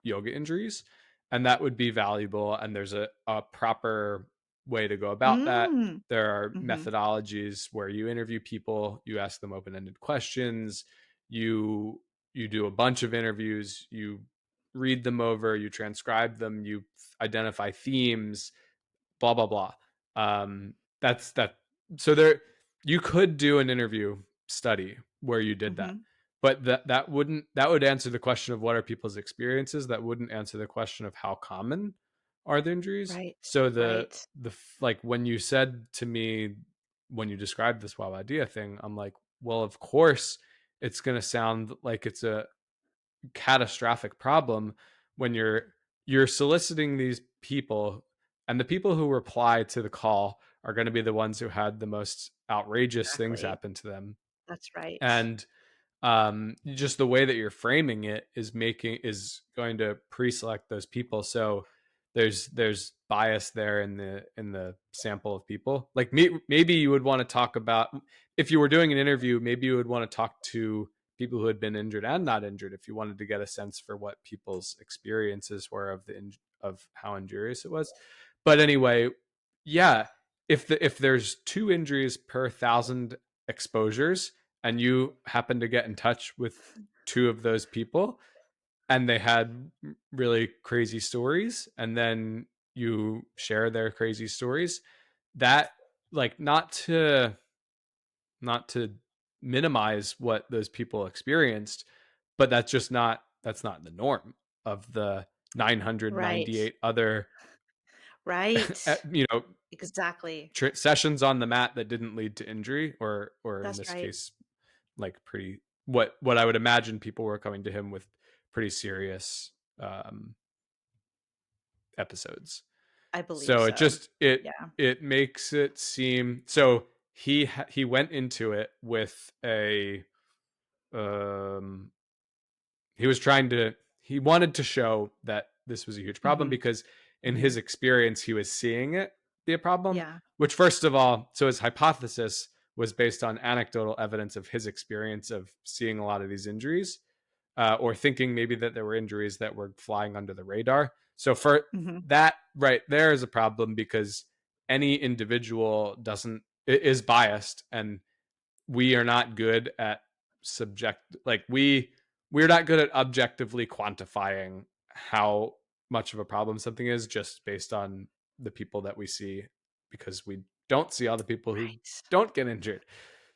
yoga injuries, and that would be valuable. And there's a proper way to go about that. Mm. There are Mhm. methodologies where you interview people, you ask them open-ended questions, you you do a bunch of interviews, you read them over, you transcribe them, you identify themes, blah blah blah. That's that. So there, you could do an interview study where you did that, Mhm. but that would answer the question of what are people's experiences. That wouldn't answer the question of how common are the injuries. Right. So Right. like when you said to me, when you described this wow idea thing, I'm like, well, of course it's going to sound like it's a catastrophic problem when you're soliciting these people, and the people who reply to the call are going to be the ones who had the most outrageous things Exactly. happen to them. That's right. And just the way that you're framing it is going to pre-select those people. So there's bias there in the sample of people. Like maybe you would want to talk about, if you were doing an interview, maybe you would want to talk to people who had been injured and not injured, if you wanted to get a sense for what people's experiences were of how injurious it was. But anyway, yeah, if there's 2 injuries per thousand exposures, and you happen to get in touch with 2 of those people, and they had really crazy stories, and then you share their crazy stories, that, like, not to minimize what those people experienced, but that's not the norm of the Right. 998 other Right. you know Exactly. sessions on the mat that didn't lead to injury, or in That's this right. case, like, pretty, what I would imagine people were coming to him with, pretty serious um, episodes. I believe So it so. just it Yeah. it makes it seem, so he went into it with a, um he wanted to show that this was a huge problem, Mhm. because in his Mhm. experience he was seeing it be a problem. Yeah. Which, first of all, so his hypothesis was based on anecdotal evidence of his experience of seeing a lot of these injuries, or thinking maybe that there were injuries that were flying under the radar. So for Mhm. that right there is a problem, because any individual doesn't is biased, and we are not good at we're not good at objectively quantifying how much of a problem something is, just based on the people that we see, because we don't see all the people who Right. don't get injured.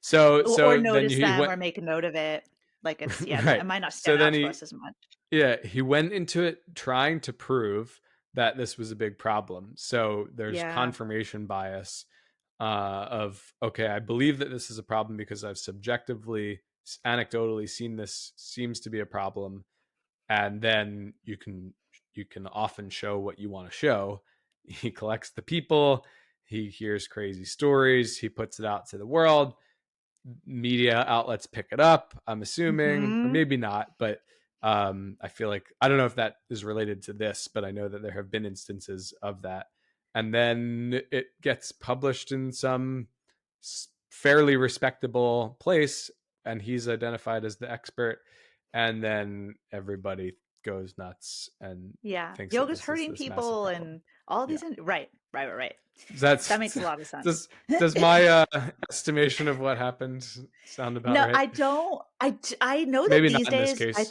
so Or so then notice he them went or make a note of it. Like it's yeah, it right. might not So stand then out to he us as much. yeah, he went into it trying to prove that this was a big problem. So there's Yeah. confirmation bias, of, okay, I believe that this is a problem because I've subjectively, anecdotally seen this seems to be a problem, and then you can often show what you want to show. He collects the people, he hears crazy stories, he puts it out to the world, media outlets pick it up, I'm assuming, or Mhm. maybe not, but I feel like, I don't know if that is related to this, but I know that there have been instances of that. And then it gets published in some fairly respectable place, and he's identified as the expert, and then everybody goes nuts and Yeah. thinks that Yoga's this is hurting this massive people problem. and all Yeah. these right. Right, right, right. That's That makes a lot of sense. does my estimation of what happened sound about No, right? I don't I know that Maybe not these in this days, case. I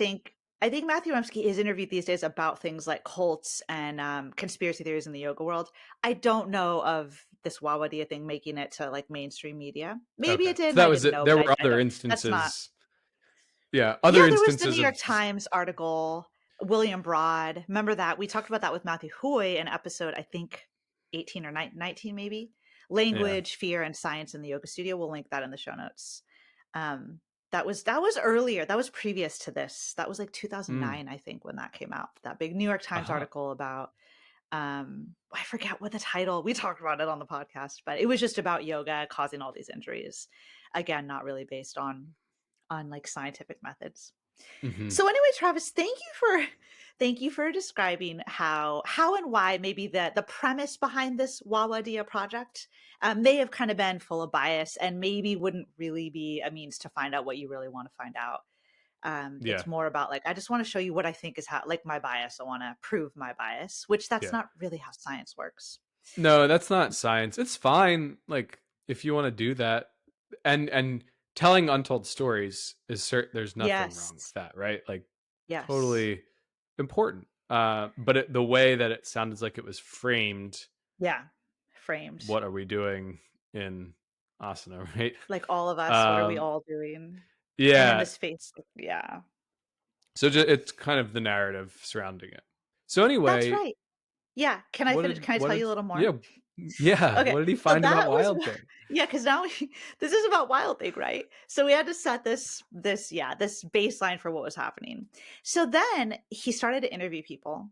think Matthew Remski is interviewed these days about things like cults and, conspiracy theories in the yoga world. I don't know of this Wawadia thing making it to, like, mainstream media. Maybe Okay, it did so and that I was didn't it. know, There but were I other don't that's not instances. Yeah, Yeah, other there was the New instances York of. Times article, William Broad. Remember that? We talked about that with Matthew Hoy in episode, I think, 18 or 19 maybe. Yeah. Language, Fear, and Science in the Yoga Studio. We'll link that in the show notes. Um, that was earlier. That was previous to this. That was like Mm. 2009, I think, when that came out. That big New York Times Uh-huh. article about I forget what the title. We talked about it on the podcast, but it was just about yoga causing all these injuries. Again, not really based on like scientific methods. Hmm. So anyway, Travis, thank you for describing how and why maybe the premise behind this Wawadia project may have kind of been full of bias and maybe wouldn't really be a means to find out what you really want to find out. Yeah. It's more about like I just want to show you what I think is how like my bias. I want to prove my bias, which that's Yeah. not really how science works. No, that's not science. It's fine. Like if you want to do that, and telling untold stories is there's nothing wrong with Yes. that, right? Like Yes. totally important. But the way that it sounded like it was framed, Yeah. Framed. what are we doing in asana, right? Like all of us, what are we Um, all doing? And in yeah. this face, yeah. So it's kind of the narrative surrounding it. So That's anyway, right. Yeah. Can I finish? Can I what tell did you a little more? yeah, yeah, Okay. what did he So find about that was Wild Thing? yeah, because now this is about Wild Thing, right? So we had to set this baseline for what was happening. So then he started to interview people.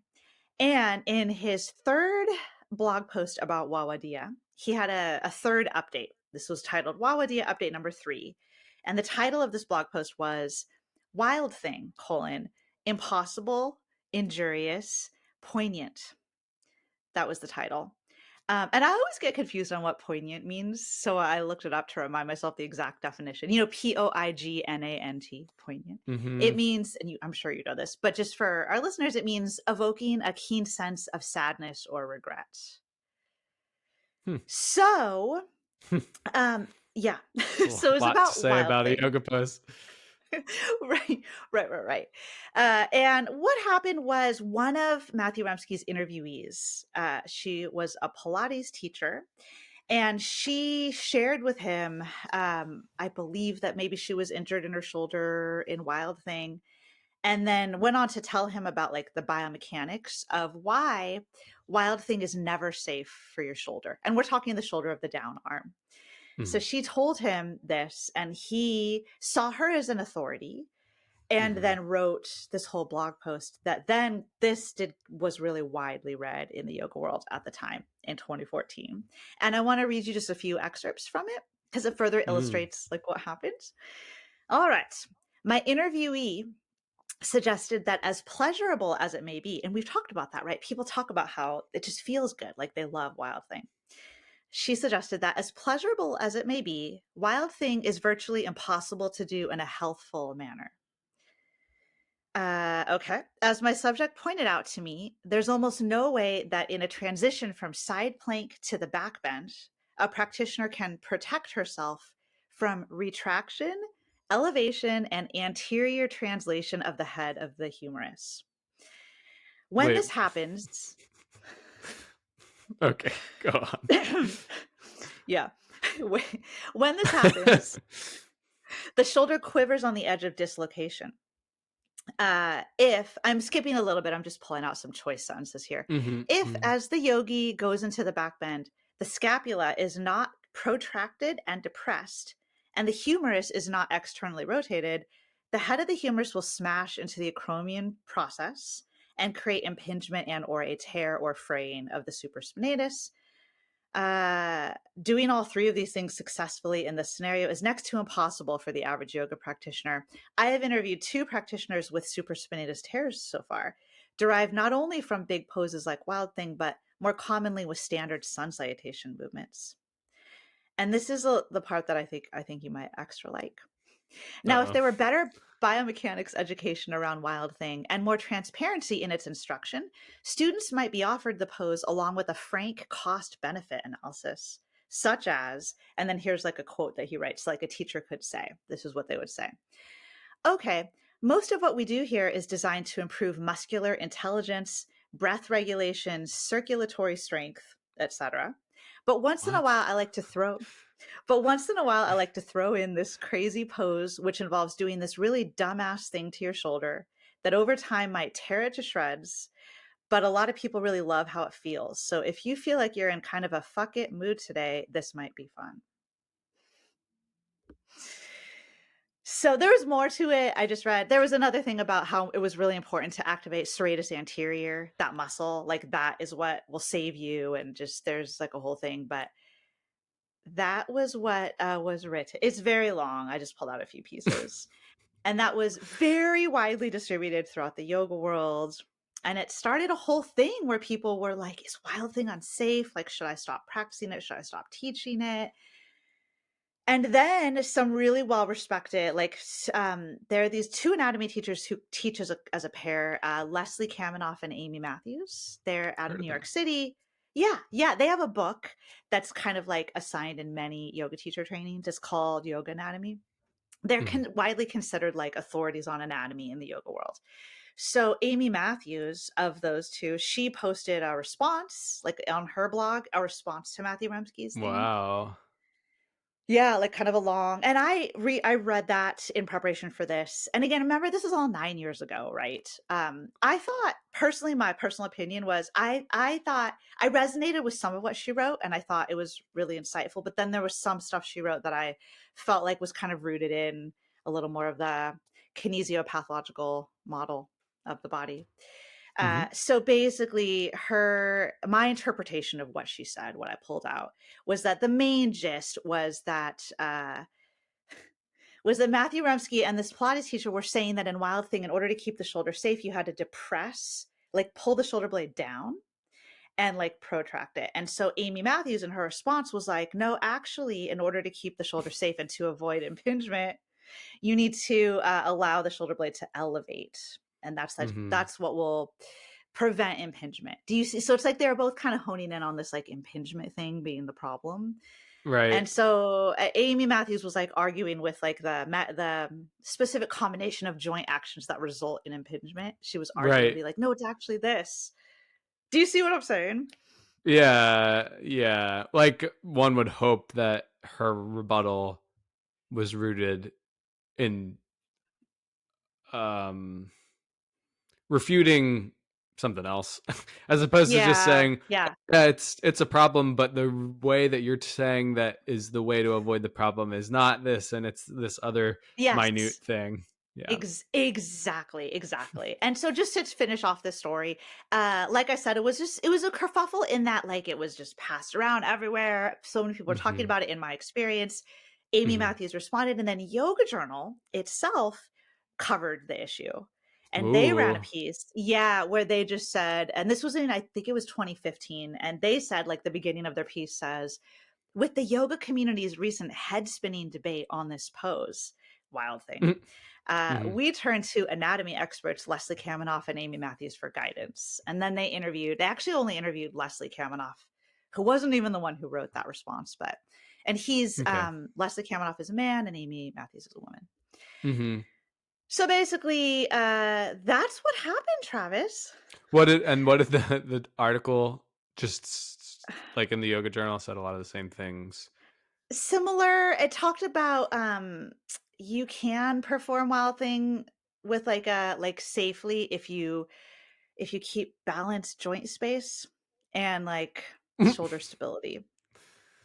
And in his third blog post about Wawadia, he had a third update. This was titled Wawadia Update Number 3. And the title of this blog post was Wild Thing, impossible, injurious, poignant. That was the title. And I always get confused on what poignant means. So I looked it up to remind myself the exact definition. Poignant, poignant. Mm-hmm. It means, and I'm sure you know this, but just for our listeners, it means evoking a keen sense of sadness or regret. Hmm. So, yeah. A So it's lot to about say Wild about a Thing. yoga pose. Right, right. And what happened was one of Matthew Remski's interviewees, she was a Pilates teacher, and she shared with him, I believe that maybe she was injured in her shoulder in Wild Thing, and then went on to tell him about like the biomechanics of why Wild Thing is never safe for your shoulder. And we're talking the shoulder of the down arm. So Mm-hmm. she told him this, and he saw her as an authority and Mm-hmm. then wrote this whole blog post that then this did was really widely read in the yoga world at the time in 2014. And I want to read you just a few excerpts from it because it further Mm. illustrates like what happened. All right. My interviewee suggested that as pleasurable as it may be, and we've talked about that, right? People talk about how it just feels good, like they love Wild Thing. She suggested that as pleasurable as it may be, Wild Thing is virtually impossible to do in a healthful manner. Okay. As my subject pointed out to me, there's almost no way that in a transition from side plank to the back bend, a practitioner can protect herself from retraction, elevation, and anterior translation of the head of the humerus. When Wait. this happens, Okay, go on. yeah, when this happens, the shoulder quivers on the edge of dislocation. If I'm skipping a little bit, I'm just pulling out some choice sentences here. Mm-hmm. If, Mm-hmm. as the yogi goes into the back bend, the scapula is not protracted and depressed, and the humerus is not externally rotated, the head of the humerus will smash into the acromion process and create impingement and or a tear or fraying of the supraspinatus. Doing all three of these things successfully in this scenario is next to impossible for the average yoga practitioner. I have interviewed 2 practitioners with supraspinatus tears so far, derived not only from big poses like Wild Thing, but more commonly with standard sun salutation movements. And this is the part that I think you might extra like. Now, if Uh-oh. there were better biomechanics education around Wild Thing and more transparency in its instruction, students might be offered the pose along with a frank cost benefit analysis, such as, and then here's like a quote that he writes, like a teacher could say. This is what they would say. Okay, most of what we do here is designed to improve muscular intelligence, breath regulation, circulatory strength, etc. But once in a What? while, I like to throw but once in a while, I like to throw in this crazy pose, which involves doing this really dumbass thing to your shoulder that over time might tear it to shreds. But a lot of people really love how it feels. So if you feel like you're in kind of a fuck it mood today, this might be fun. So there was more to it. I just read there was another thing about how it was really important to activate serratus anterior, that muscle. Like that is what will save you. And just there's like a whole thing. But that was what was written. It's very long. I just pulled out a few pieces. And that was very widely distributed throughout the yoga world. And it started a whole thing where people were like, is Wild Thing unsafe? Like, should I stop practicing it? Should I stop teaching it? And then some really well respected, like, there are these two anatomy teachers who teach as a pair, Leslie Kaminoff and Amy Matthews. They're out of Heard New of York them. City. Yeah, yeah, they have a book that's kind of like assigned in many yoga teacher trainings. It's called Yoga Anatomy. They're Mhm. widely considered like authorities on anatomy in the yoga world. So Amy Matthews, of those two, she posted a response, like on her blog, a response to Matthew Remski's thing. Wow. Yeah, like kind of a long, and I read that in preparation for this. And again, remember this is all 9 years ago, right? I thought personally, my personal opinion was I thought I resonated with some of what she wrote and I thought it was really insightful, but then there was some stuff she wrote that I felt like was kind of rooted in a little more of the kinesiopathological model of the body. Mhm. So basically, my interpretation of what she said, what I pulled out, was that the main gist was that Matthew Remski and this Pilates teacher were saying that in Wild Thing, in order to keep the shoulder safe, you had to depress, like pull the shoulder blade down and like protract it. And so Amy Matthews in her response was like, no, actually, in order to keep the shoulder safe and to avoid impingement, you need to allow the shoulder blade to elevate, and Mhm. that's what will prevent impingement. Do you see? So it's like they're both kind of honing in on this like impingement thing being the problem. Right. And so Amy Matthews was like arguing with like the specific combination of joint actions that result in impingement. She was arguing, Right. be like, no, it's actually this. Do you see what I'm saying? Yeah, yeah. Like one would hope that her rebuttal was rooted in um refuting something else as opposed to just Yeah, saying yeah, yeah, it's a problem, but the way that you're saying that is the way to avoid the problem is not this, and it's this other minute yes. thing. Yeah. Exactly, exactly. And so just to finish off this story, like I said, it was a kerfuffle in that like it was just passed around everywhere. So many people were talking Hmm. about it in my experience. Amy Hmm. Matthews responded, and then Yoga Journal itself covered the issue. And they ran a Ooh. piece, yeah, where they just said, and this was in I think it was 2015, and they said like the beginning of their piece says, with the yoga community's recent head spinning debate on this pose, Wild Thing, Hmm. we turned to anatomy experts Leslie Kaminoff and Amy Matthews for guidance. And then they actually only interviewed Leslie Kaminoff, who wasn't even the one who wrote that response, but, and Okay. Leslie Kaminoff is a man and Amy Matthews is a woman. Hmm. So basically, that's what happened, Travis. What did the article just like in the yoga journal said a lot of the same things. Similar, it talked about you can perform Wild Thing with like a like safely if you keep balanced joint space and like shoulder stability.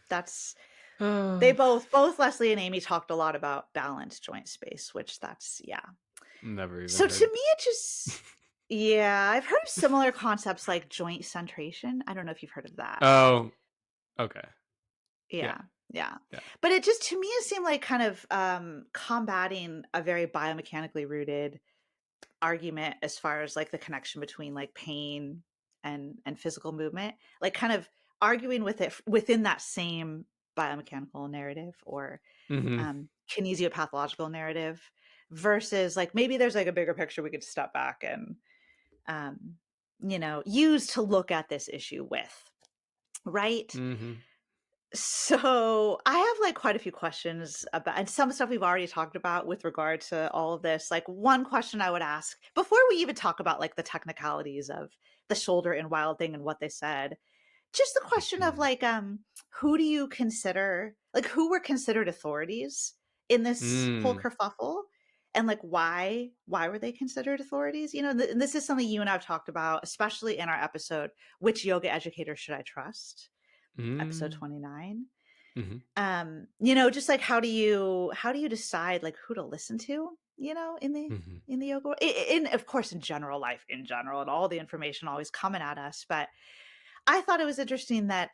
That's they both Leslie and Amy talked a lot about balanced joint space, which that's yeah. Never even So to heard. me it just yeah, I've heard of similar concepts like joint centration. I don't know if you've heard of that. Oh, okay. Yeah. Yeah. Yeah. Yeah. But it just to me it seemed like kind of combating a very biomechanically rooted argument as far as like the connection between like pain and physical movement, like kind of arguing with it within that same biomechanical narrative or Hmm. kinesiopathological narrative versus like maybe there's like a bigger picture we could step back and um use to look at this issue with, right? Hmm. So I have like quite a few questions about, and some stuff we've already talked about with regard to all of this. Like one question I would ask before we even talk about like the technicalities of the shoulder and Wild Thing and what they said, just the question of like, who do you consider, like who were considered authorities in this whole Mm. kerfuffle? And like why were they considered authorities? And this is something you and I've talked about, especially in our episode, Which Yoga Educator Should I Trust? Episode Mm. 29. Hmm. Just like how do you decide like who to listen to, Hmm. in the yoga world? In of course in general life in general and all the information always coming at us, but I thought it was interesting that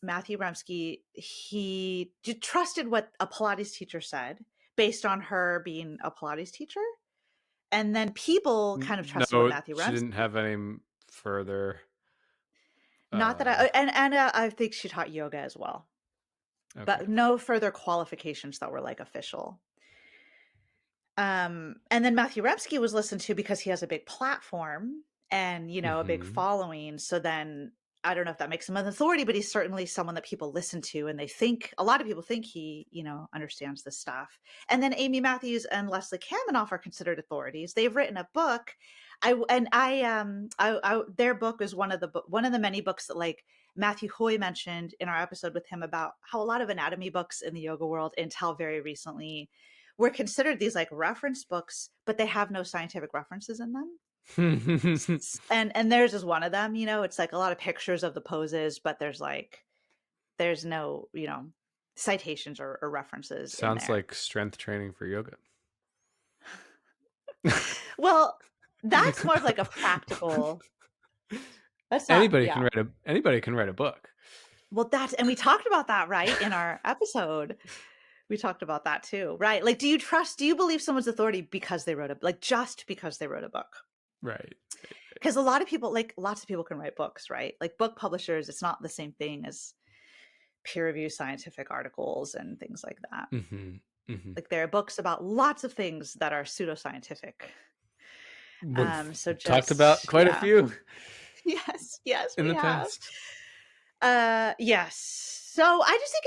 Matthew Remski, he trusted what a Pilates teacher said, based on her being a Pilates teacher. And then people kind of trusted what No, Matthew she Remski. didn't have any further. Not that Uh, and I think she taught yoga as well, okay. but no further qualifications that were like official. And then Matthew Remski was listened to because he has a big platform and, a big Mm-hmm. following. So then I don't know if that makes him an authority, but he's certainly someone that people listen to, and they think a lot of people think he, understands this stuff. And then Amy Matthews and Leslie Kaminoff are considered authorities. They've written a book. Their book is one of the many books that like Matthew Hoy mentioned in our episode with him about how a lot of anatomy books in the yoga world until very recently were considered these like reference books, but they have no scientific references in them. And theirs is one of them. It's like a lot of pictures of the poses, but there's no citations or references in Sounds there. like strength training for yoga. Well, that's more of like a practical. That's not, Anybody can yeah. write a book. Well, and we talked about that, right, in our episode. We talked about that too, right? Like, do you believe someone's authority because they wrote just because they wrote a book? Right. Because a lot of people, like lots of people can write books, right? Like book publishers, it's not the same thing as peer review scientific articles and things like that. Mm-hmm. Mm-hmm. Like there are books about lots of things that are pseudoscientific. We've So talked about just, quite a yeah. few Yes, in we the have. past. Yes. So I just think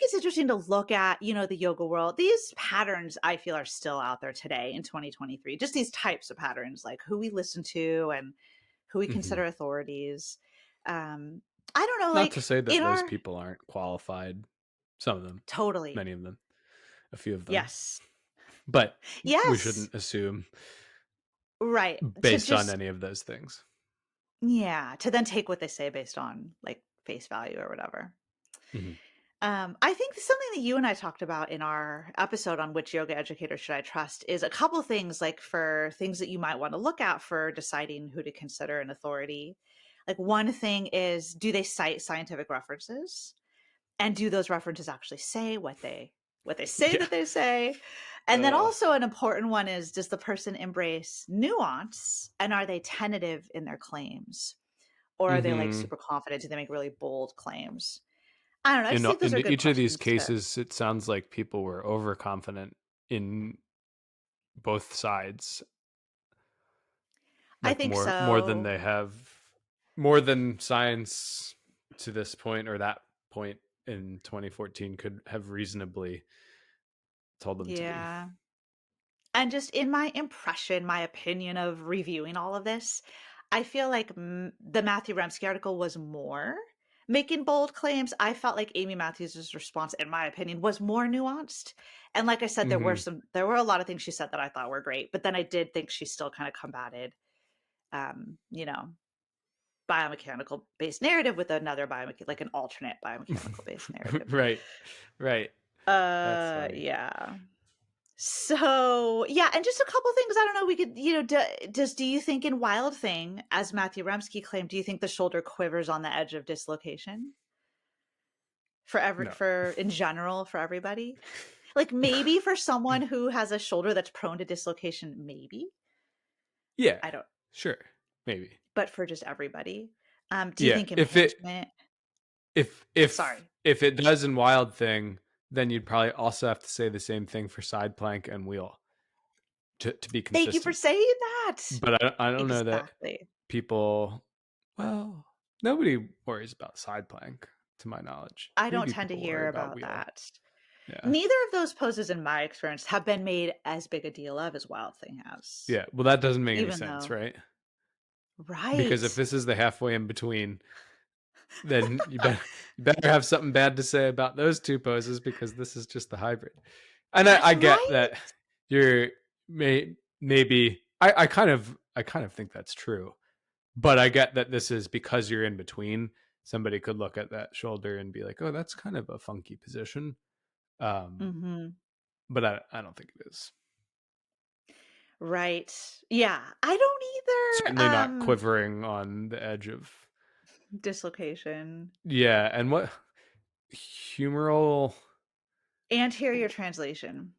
it's interesting to look at, the yoga world. These patterns I feel are still out there today in 2023. Just these types of patterns, like who we listen to and who we Mm-hmm. consider authorities. Um, I don't know, Not to like say that in those our people aren't qualified. Some of them, totally. many of them, a few of them, Yes. but we Yes. shouldn't assume Right. To based on just, any of those things. yeah, to then take what they say based on like face value or whatever. Mm-hmm. I think something that you and I talked about in our episode on which yoga educator should I trust is a couple things like for things that you might want to look at for deciding who to consider an authority. Like one thing is, do they cite scientific references? And do those references actually say what they say Yeah. that they say? And then also an important one is, does the person embrace nuance and are they tentative in their claims? Or are they like Mm-hmm. super confident? Do they make really bold claims? I don't know. I just In think those are good each of these questions to. cases, it sounds like people were overconfident in both sides, I like think more than so. they have, more than science to this point or that point in 2014 could have reasonably told them to be. Yeah. And just in my impression, my opinion of reviewing all of this, I feel like the Matthew Remski article was more making bold claims. I felt like Amy Matthews' response, in my opinion, was more nuanced. And like I said, Mm-hmm. there were a lot of things she said that I thought were great, but then I did think she still kind of combated, you know, biomechanical based narrative with another like an alternate biomechanical based narrative. Right, right. That's funny. Yeah. So, yeah, and just a couple things I don't know, we could, do you think in Wild Thing, as Matthew Remski claimed, do you think the shoulder quivers on the edge of dislocation No. for in general for everybody? Like maybe for someone who has a shoulder that's prone to dislocation, maybe. Yeah, I don't, sure, maybe. but for just everybody. Do you Yeah, think impingement? Sorry. if it does in Wild Thing, then you'd probably also have to say the same thing for side plank and wheel to be Thank you for consistent. saying that. But I don't know that Exactly. people. Well, nobody worries about side plank, to my knowledge. I don't Maybe tend to people worry hear about about wheel. that. Yeah. Neither of those poses, in my experience, have been made as big a deal of as Wild Thing has. Yeah. Well, that doesn't make any Even sense, though, right? Because if right. this is the halfway in between, then you better have something bad to say about those two poses because this is just the hybrid. And That's I get right. that you're maybe I kind of think that's true, but I get that this is because you're in between. Somebody could look at that shoulder and be like, "Oh, that's kind of a funky position," Hmm. but I don't think it is. Right. Yeah. I don't either. Certainly not quivering on the edge of. Dislocation. Yeah, and humeral Anterior translation.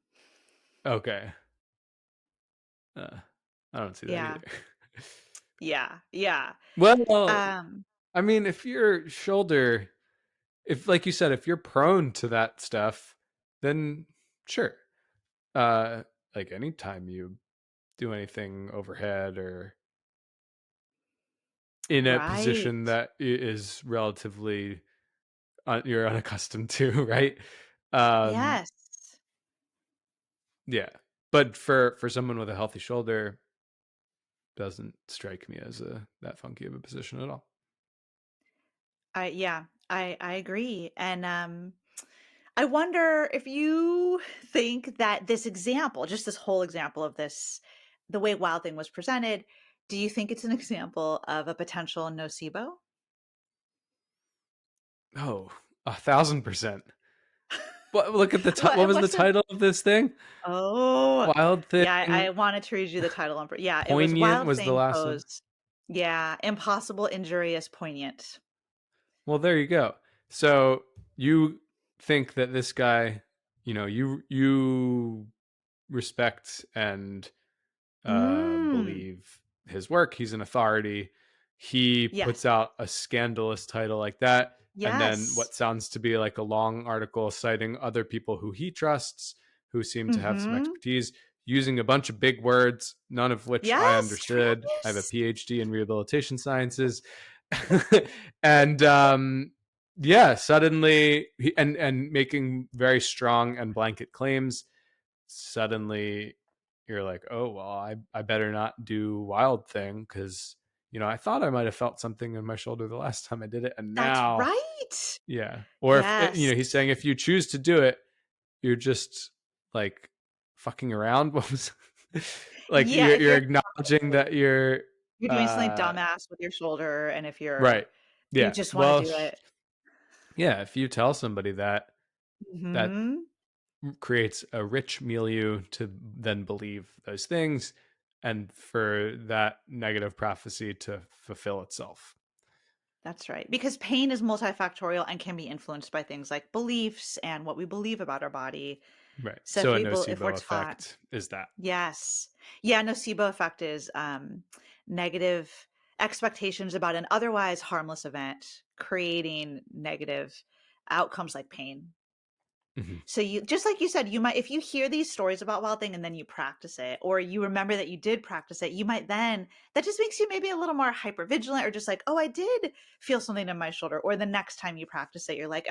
Okay. Uh, I don't see that Yeah. either. Yeah. Yeah. Well, Um, I mean, if your shoulder, if like you said, if you're prone to that stuff, then sure. Uh, like anytime you do anything overhead or in a right. position that is relatively you're unaccustomed to, right? Um, Yes. yeah. But for someone with a healthy shoulder, doesn't strike me as a that funky of a position at all. Yeah, I agree. And I wonder if you think that this example, just this whole example of this, the way Wild Thing was presented, do you think it's an example of a potential nocebo? Oh, 1,000%. What? Look at the what was the What's the title of this thing? Oh, Wild yeah, thing. I wanted to read you the title on yeah, it was Poignant Wild was the Thing last one. Pose. Yeah, impossible, injurious, poignant. Well, there you go. So you think that this guy, you respect and Mm, believe his work. He's an authority. He yes. puts out a scandalous title like that, and then Yes. what sounds to be like a long article citing other people who he trusts, who seem to have some Mhm. expertise, using a bunch of big words, none of which I Yes, understood. I have a Travis. PhD in rehabilitation sciences, and yeah, suddenly, and making very strong and blanket claims. Suddenly you're like, oh well, I better not do Wild Thing because I thought I might have felt something in my shoulder the last time I did it, and That's now, right. yeah. Or if Yes. he's saying if you choose to do it, you're just like fucking around. What was like Yeah, if you're you're acknowledging that you're you're doing something uh dumbass with your shoulder, and if right. you Yeah. just wanna Well, do it. yeah. If you tell somebody that, that Mhm. creates a rich milieu to then believe those things and for that negative prophecy to fulfill itself. That's right, because pain is multifactorial and can be influenced by things like beliefs and what we believe about our body. Right. So So a if we're nocebo taught effect is that. yes. Yeah, nocebo effect is, negative expectations about an otherwise harmless event, creating negative outcomes like pain. Mhm. So you just like you said, you might if you hear these stories about Wild Thing and then you practice it, or you remember that you did practice it, you might then that just makes you maybe a little more hyper vigilant or just like, oh, I did feel something in my shoulder. Or the next time you practice it, you're like,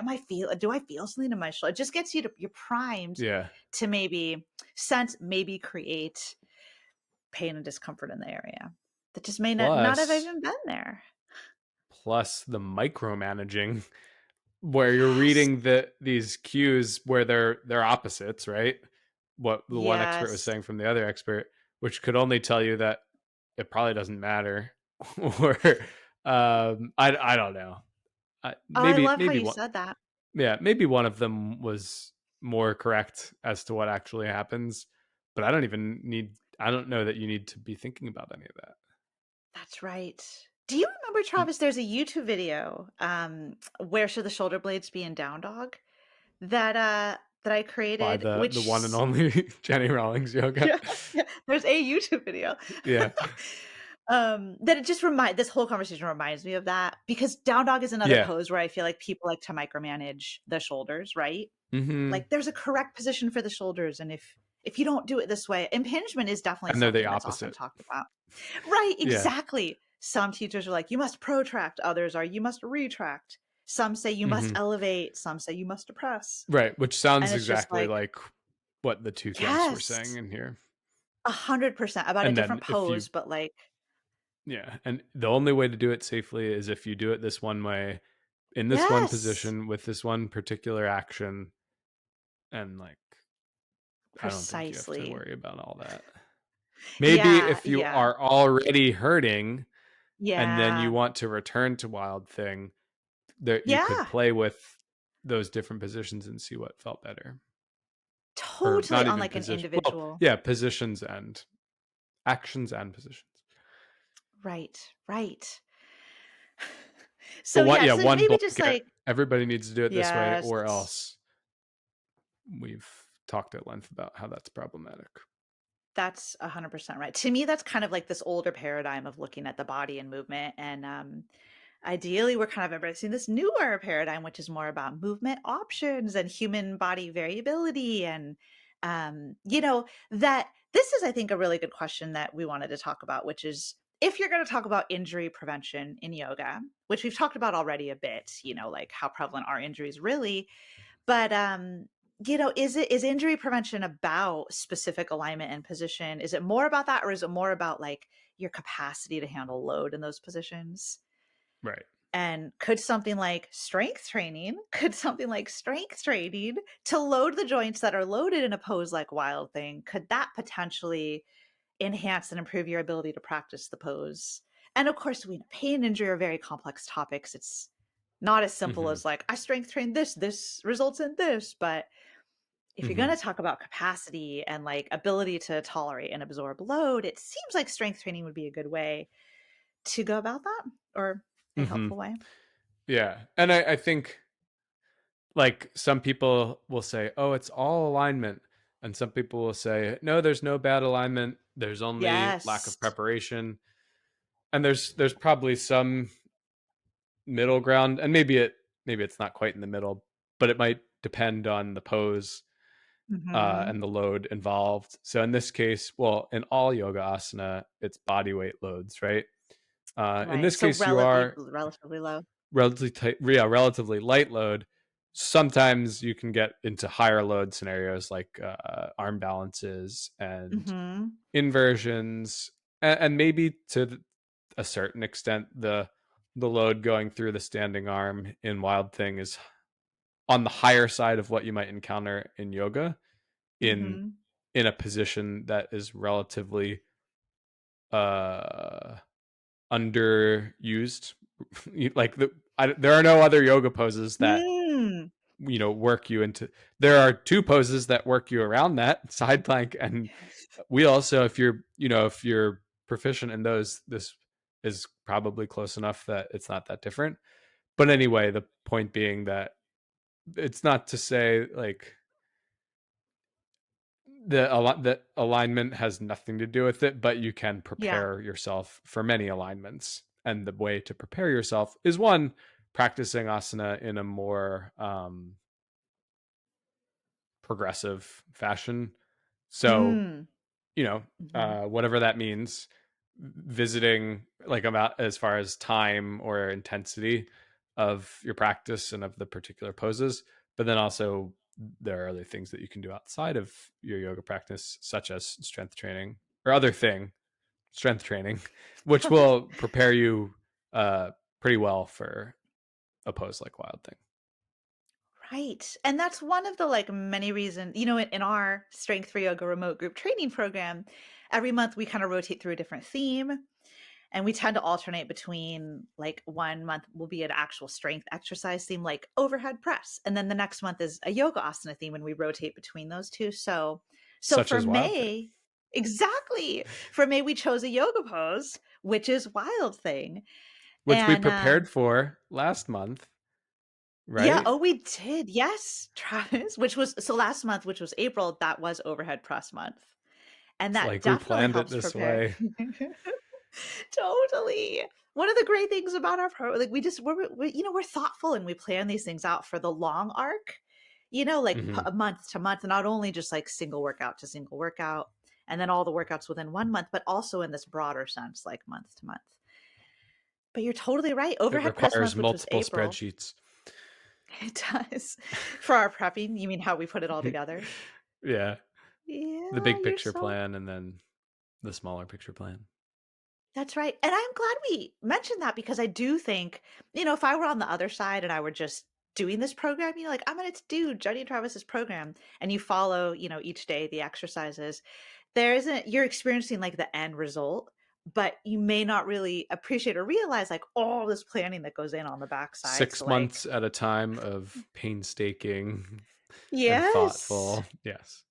do I feel something in my shoulder? It just gets you're primed Yeah. to maybe sense, maybe create pain and discomfort in the area that just may not have Plus, even been there. the micromanaging where you're Yes. reading these cues where they're opposites, right? What the one expert was Yes. saying from the other expert, which could only tell you that it probably doesn't matter, or I don't know. Oh, I Maybe love how maybe you one, said that. yeah, maybe one of them was more correct as to what actually happens, but I don't know that you need to be thinking about any of that. That's right. Do you remember, Travis, there's a YouTube video, "Where Should the Shoulder Blades Be in Down Dog?" That I By created, the one and which only Jenni Rawlings yoga. yeah, yeah, there's a YouTube video. Yeah. That it just this whole conversation reminds me of that, because down dog is another Yeah. pose where I feel like people like to micromanage the shoulders, right? Hmm. Like, there's a correct position for the shoulders, and if you don't do it this way impingement is definitely And they're the something that's often opposite. talked about. Right, Yeah. exactly. Some teachers are like, "You must protract," others are, "You must retract." Some say you must Hmm. elevate, some say you must depress. Right. Which And sounds it's just exactly like, like what the two things were saying yes, in here. 100% about a And then different if you, pose, but like, yeah, and the only way to do it safely is if you do it this one way in this one yes, position with this one particular action, and like I don't think you have to precisely. worry about all that. Maybe Yeah, if you yeah, are already hurting and then you yeah, want to return to Wild Thing, that you could yeah, play with those different positions and see what felt better. Or totally not on even like an position. Well, individual. yeah, positions and actions and positions. Right, right. But So, what? yeah, Yeah, so one maybe just blanket. like Everybody needs to do it this way, yes. or else we've talked at length about how that's problematic. That's 100% right. To me, that's kind of like this older paradigm of looking at the body and movement. And ideally, we're kind of embracing this newer paradigm, which is more about movement options and human body variability. And, that this is, I think, a really good question that we wanted to talk about, which is if you're going to talk about injury prevention in yoga, which we've talked about already a bit, like how prevalent are injuries really, but, is injury prevention about specific alignment and position? Is it more about that, or is it more about, like, your capacity to handle load in those positions? Right. And could something like strength training to load the joints that are loaded in a pose like Wild Thing, could that potentially enhance and improve your ability to practice the pose? And, of course, pain and injury are very complex topics. It's not as simple Hmm. as, like, "I strength trained this results in this," but if you're Hmm. going to talk about capacity and like ability to tolerate and absorb load, it seems like strength training would be a good way to go about that, or a Hmm. helpful way. Yeah. And I think like some people will say, oh, it's all alignment. And some people will say, no, there's no bad alignment. There's only lack Yes. of preparation. And there's probably some middle ground. And maybe it's not quite in the middle, but it might depend on the pose Hmm. and the load involved. So in this case, well, in all yoga asana, it's body weight loads, right? In Right. this So case, you are relatively low. relatively tight, yeah, relatively light load. Sometimes you can get into higher load scenarios like arm balances and Hmm. inversions, and maybe to a certain extent, the load going through the standing arm in Wild Thing is on the higher side of what you might encounter in yoga in Hmm. a position that is relatively uh underused. Like there are no other yoga poses that Mm. work you into. There are two poses that work you around that side plank, and we also, if you're proficient in those, this is probably close enough that it's not that different. But anyway, the point being that it's not to say like the alignment has nothing to do with it, but you can Yeah. prepare yourself for many alignments. And the way to prepare yourself is one, practicing asana in a more progressive fashion. So, Mm. Hmm. whatever that means, visiting like about as far as time or intensity of your practice and of the particular poses, but then also there are other things that you can do outside of your yoga practice, such as strength training or other thing, strength training, which will prepare you uh, pretty well for a pose like Wild Thing. Right. And that's one of the like many reasons, in our Strength for Yoga remote group training program, every month we kind of rotate through a different theme. And we tend to alternate between like one month will be an actual strength exercise theme, like overhead press. And then the next month is a yoga asana theme, and we rotate between those two. So Such for as Wild Thing, May, exactly. For May, we chose a yoga pose, which is Wild Thing. which we And prepared for last month, yeah, right? oh, we did. Yes, Travis, which was so last month, which was April, that was overhead press month. And It's that like we definitely planned it helps this prepare. way. Totally. One of the great things about our like we just we're thoughtful, and we plan these things out for the long arc, like Hmm. a month to month, not only just like single workout to single workout, and then all the workouts within 1 month, but also in this broader sense, like month to month. But you're totally right. It Overhead press requires month, which was multiple April. spreadsheets. It does. For our prepping, you mean how we put it all together? Yeah, the Yeah, big you're picture so plan and then the smaller picture plan. that's right. And I'm glad we mentioned that, because I do think, if I were on the other side and I were just doing this program, like I'm going to do Jenni and Travis's program, and you follow, each day the exercises, there isn't, you're experiencing like the end result, but you may not really appreciate or realize like all this planning that goes in on the backside. So 6 like, months at a time of painstaking and yes, thoughtful. Yes.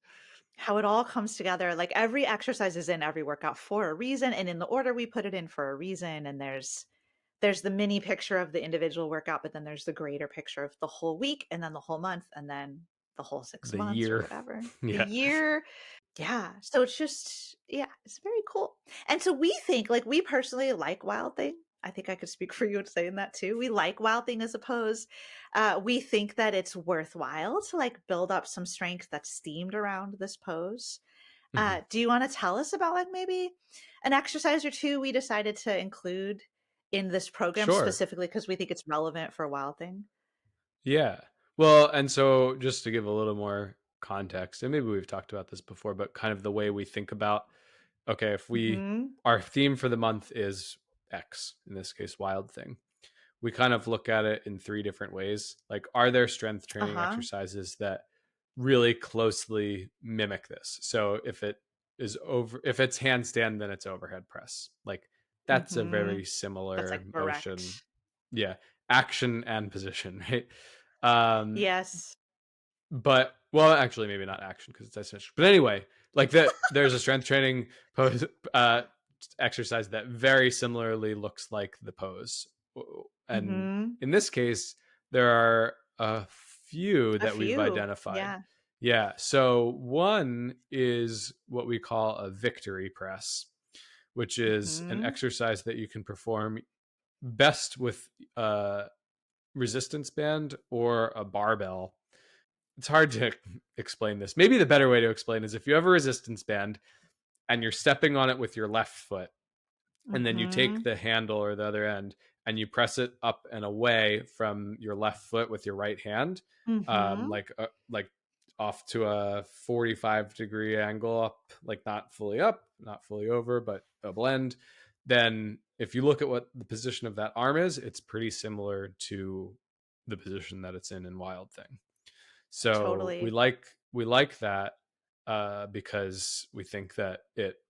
how it all comes together. Like every exercise is in every workout for a reason, and in the order we put it in for a reason. And there's the mini picture of the individual workout, but then there's the greater picture of the whole week, and then the whole month, and then the whole 6 The months or year. whatever. The Yeah. year. Yeah. So it's just, yeah, it's very cool. And so we think, like, we personally like Wild Thing. I think I could speak for you in saying that too. We like Wild Thing as a pose. We think that it's worthwhile to like build up some strength that's themed around this pose. Mhm. Do you want to tell us about like maybe an exercise or two we decided to include in this program Sure. specifically because we think it's relevant for Wild Thing? Yeah. Well, and so just to give a little more context, and maybe we've talked about this before, but kind of the way we think about, okay, if we, Hmm. our theme for the month is X, in this case, Wild Thing, we kind of look at it in three different ways. Like, are there strength training Uh-huh. exercises that really closely mimic this? So if it's handstand, then it's overhead press. Like, that's a Hmm. very That's similar like motion. correct. Yeah. Action and position, right? Um, Yes. but well, actually, maybe not action because it's isolation. But anyway, like that, there's a strength training pose exercise that very similarly looks like the pose, and Hmm. in this case, there are a few A that we've few. identified. Yeah. Yeah, so one is what we call a victory press, which is an Hmm. exercise that you can perform best with a resistance band or a barbell. It's hard to explain this. Maybe the better way to explain is if you have a resistance band and you're stepping on it with your left foot, and then you take Hmm. the handle or the other end and you press it up and away from your left foot with your right hand, Hmm. like off to a 45-degree angle up, like not fully up, not fully over, but a blend. Then if you look at what the position of that arm is, it's pretty similar to the position that it's in Wild Thing. So we Totally. like we like that because we think that it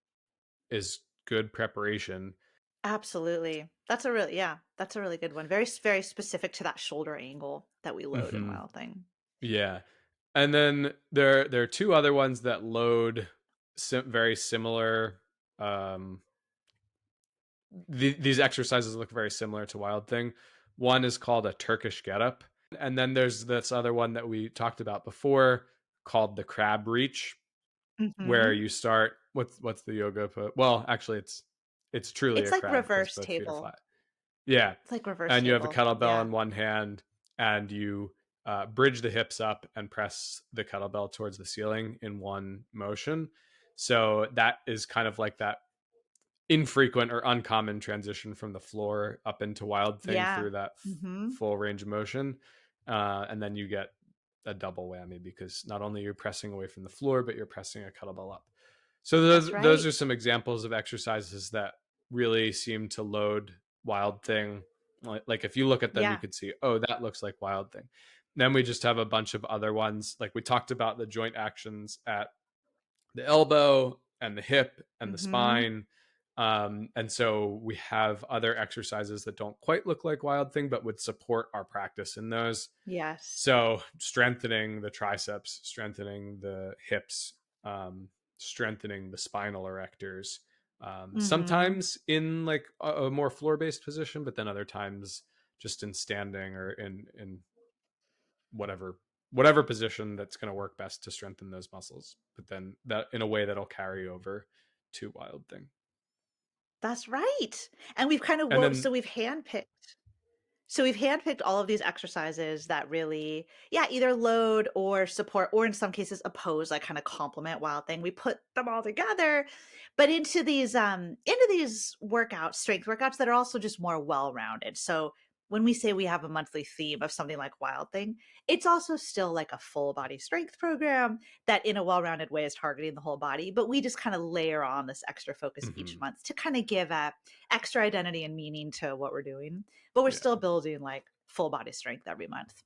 is good preparation. Absolutely. That's a really, yeah, that's a really good one. Very specific to that shoulder angle that we load in Hmm. Wild Thing. Yeah, and then there are two other ones that load very similar. Um, these exercises look very similar to Wild Thing. One is called a Turkish Getup, and then there's this other one that we talked about before called the Crab Reach, where Hmm. you start. What's the yoga pose? Well, actually, it's truly It's a like crab because reverse both feet are table. flat. Yeah, It's like reverse and you have a table. kettlebell Yeah. in one hand, and you bridge the hips up and press the kettlebell towards the ceiling in one motion. So that is kind of like that infrequent or uncommon transition from the floor up into Wild Thing Yeah. through that Hmm. full range of motion. And then you get a double whammy because not only you're pressing away from the floor, but you're pressing a kettlebell up. So That's those right. are some examples of exercises that really seem to load Wild Thing. Like if you look at them, you Yeah. could see, oh, that looks like Wild Thing. Then we just have a bunch of other ones. Like we talked about the joint actions at the elbow and the hip and the Hmm. spine. And so we have other exercises that don't quite look like Wild Thing, but would support our practice in those. Yes. So strengthening the triceps, strengthening the hips, strengthening the spinal erectors. Hmm. Sometimes in like a more floor-based position, but then other times just in standing or in whatever position that's going to work best to strengthen those muscles, but then that in a way that'll carry over to Wild Thing. That's right. And we've kind of And then so we've handpicked all of these exercises that really, yeah, either load or support, or in some cases oppose, like kind of complement Wild Thing. We put them all together, but into these workouts, strength workouts that are also just more well-rounded. So when we say we have a monthly theme of something like Wild Thing, it's also still like a full body strength program that in a well-rounded way is targeting the whole body, but we just kind of layer on this extra focus each mhm, month to kind of give a extra identity and meaning to what we're doing, but we're still yeah, building like full body strength every month.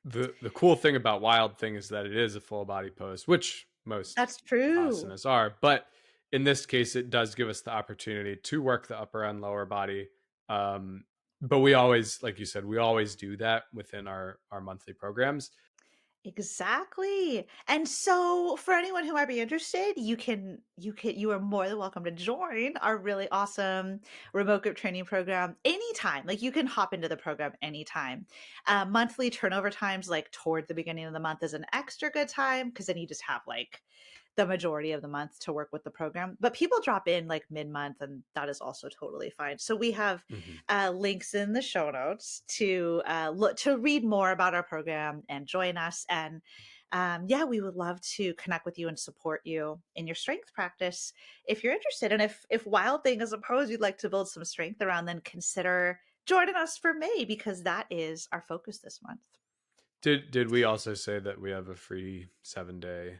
the cool thing about Wild Thing is that it is a full body pose, which most That's true. asanas are, but in this case it does give us the opportunity to work the upper and lower body. But we always, like you said, we always do that within our monthly programs. Exactly. And so for anyone who might be interested, you are more than welcome to join our really awesome remote group training program anytime. Like you can hop into the program anytime. Monthly turnover times, like toward the beginning of the month, is an extra good time because then you just have like the majority of the month to work with the program. But people drop in like mid-month, and that is also totally fine. So we have Hmm. links in the show notes to look to read more about our program and join us. And yeah, we would love to connect with you and support you in your strength practice if you're interested. And if Wild Thing is a pose you'd like to build some strength around, then consider joining us for May because that is our focus this month. Did we also say that we have a free 7-day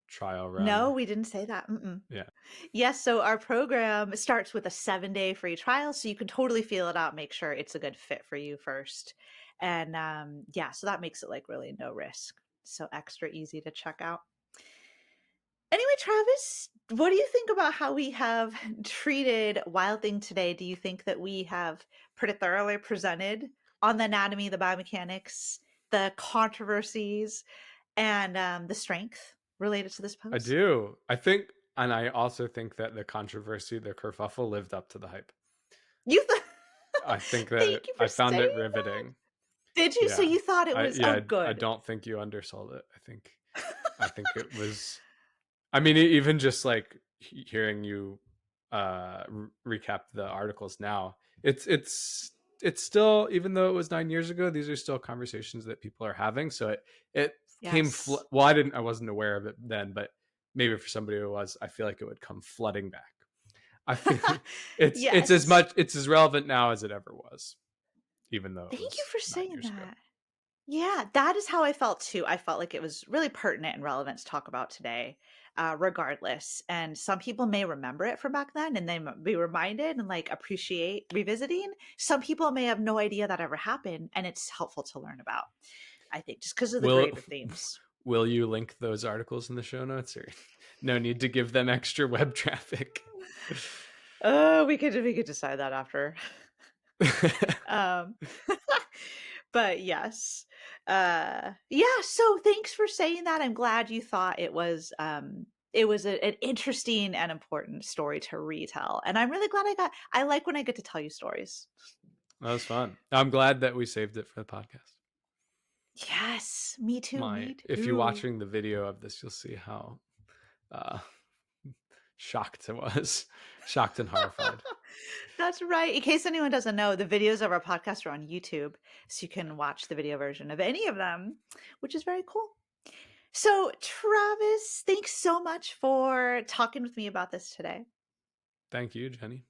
trial No, run? we didn't say that. Mm-mm. Yeah. Yes, so our program starts with a 7-day free trial, so you can totally feel it out, make sure it's a good fit for you first. And yeah, so that makes it like really no risk. So extra easy to check out. Anyway, Travis, what do you think about how we have treated Wild Thing today? Do you think that we have pretty thoroughly presented on the anatomy, the biomechanics, the controversies, and the strength related to this I pose? do. I think, and I also think that the controversy, the kerfuffle, lived up to the hype. You th- I think that Thank you for I found it saying that. riveting. Did you? So Yeah. you thought it I was oh yeah, I good. don't think you undersold it. I think it was, I mean, even just like hearing you recap the articles now, it's still, even though it was 9 years ago, these are still conversations that people are having. So it came Yes. well, I wasn't aware of it then, but maybe for somebody who was, I feel like it would come flooding back. I feel it's as Yes. much, it's as relevant now as it ever was, even though it Thank you was for nine saying years ago. that. Yeah, that is how I felt too. I felt like it was really pertinent and relevant to talk about today, regardless. And some people may remember it from back then and they be reminded and like appreciate revisiting. Some people may have no idea that ever happened, and it's helpful to learn about, I think, just because of the Will greater themes. will you link those articles in the show notes, or no need to give them extra web traffic? Oh, we could decide that after. Um, but yes. Yeah, so thanks for saying that. I'm glad you thought it was an interesting and important story to retell. And I'm really glad I like when I get to tell you stories. That was fun. I'm glad that we saved it for the podcast. Yes, me too, My me If you're too. watching the video of this, you'll see how uh, shocked I was, shocked and horrified. That's right. In case anyone doesn't know, the videos of our podcast are on YouTube, so you can watch the video version of any of them, which is very cool. So, Travis, thanks so much for talking with me about this today. Thank you, Jenny.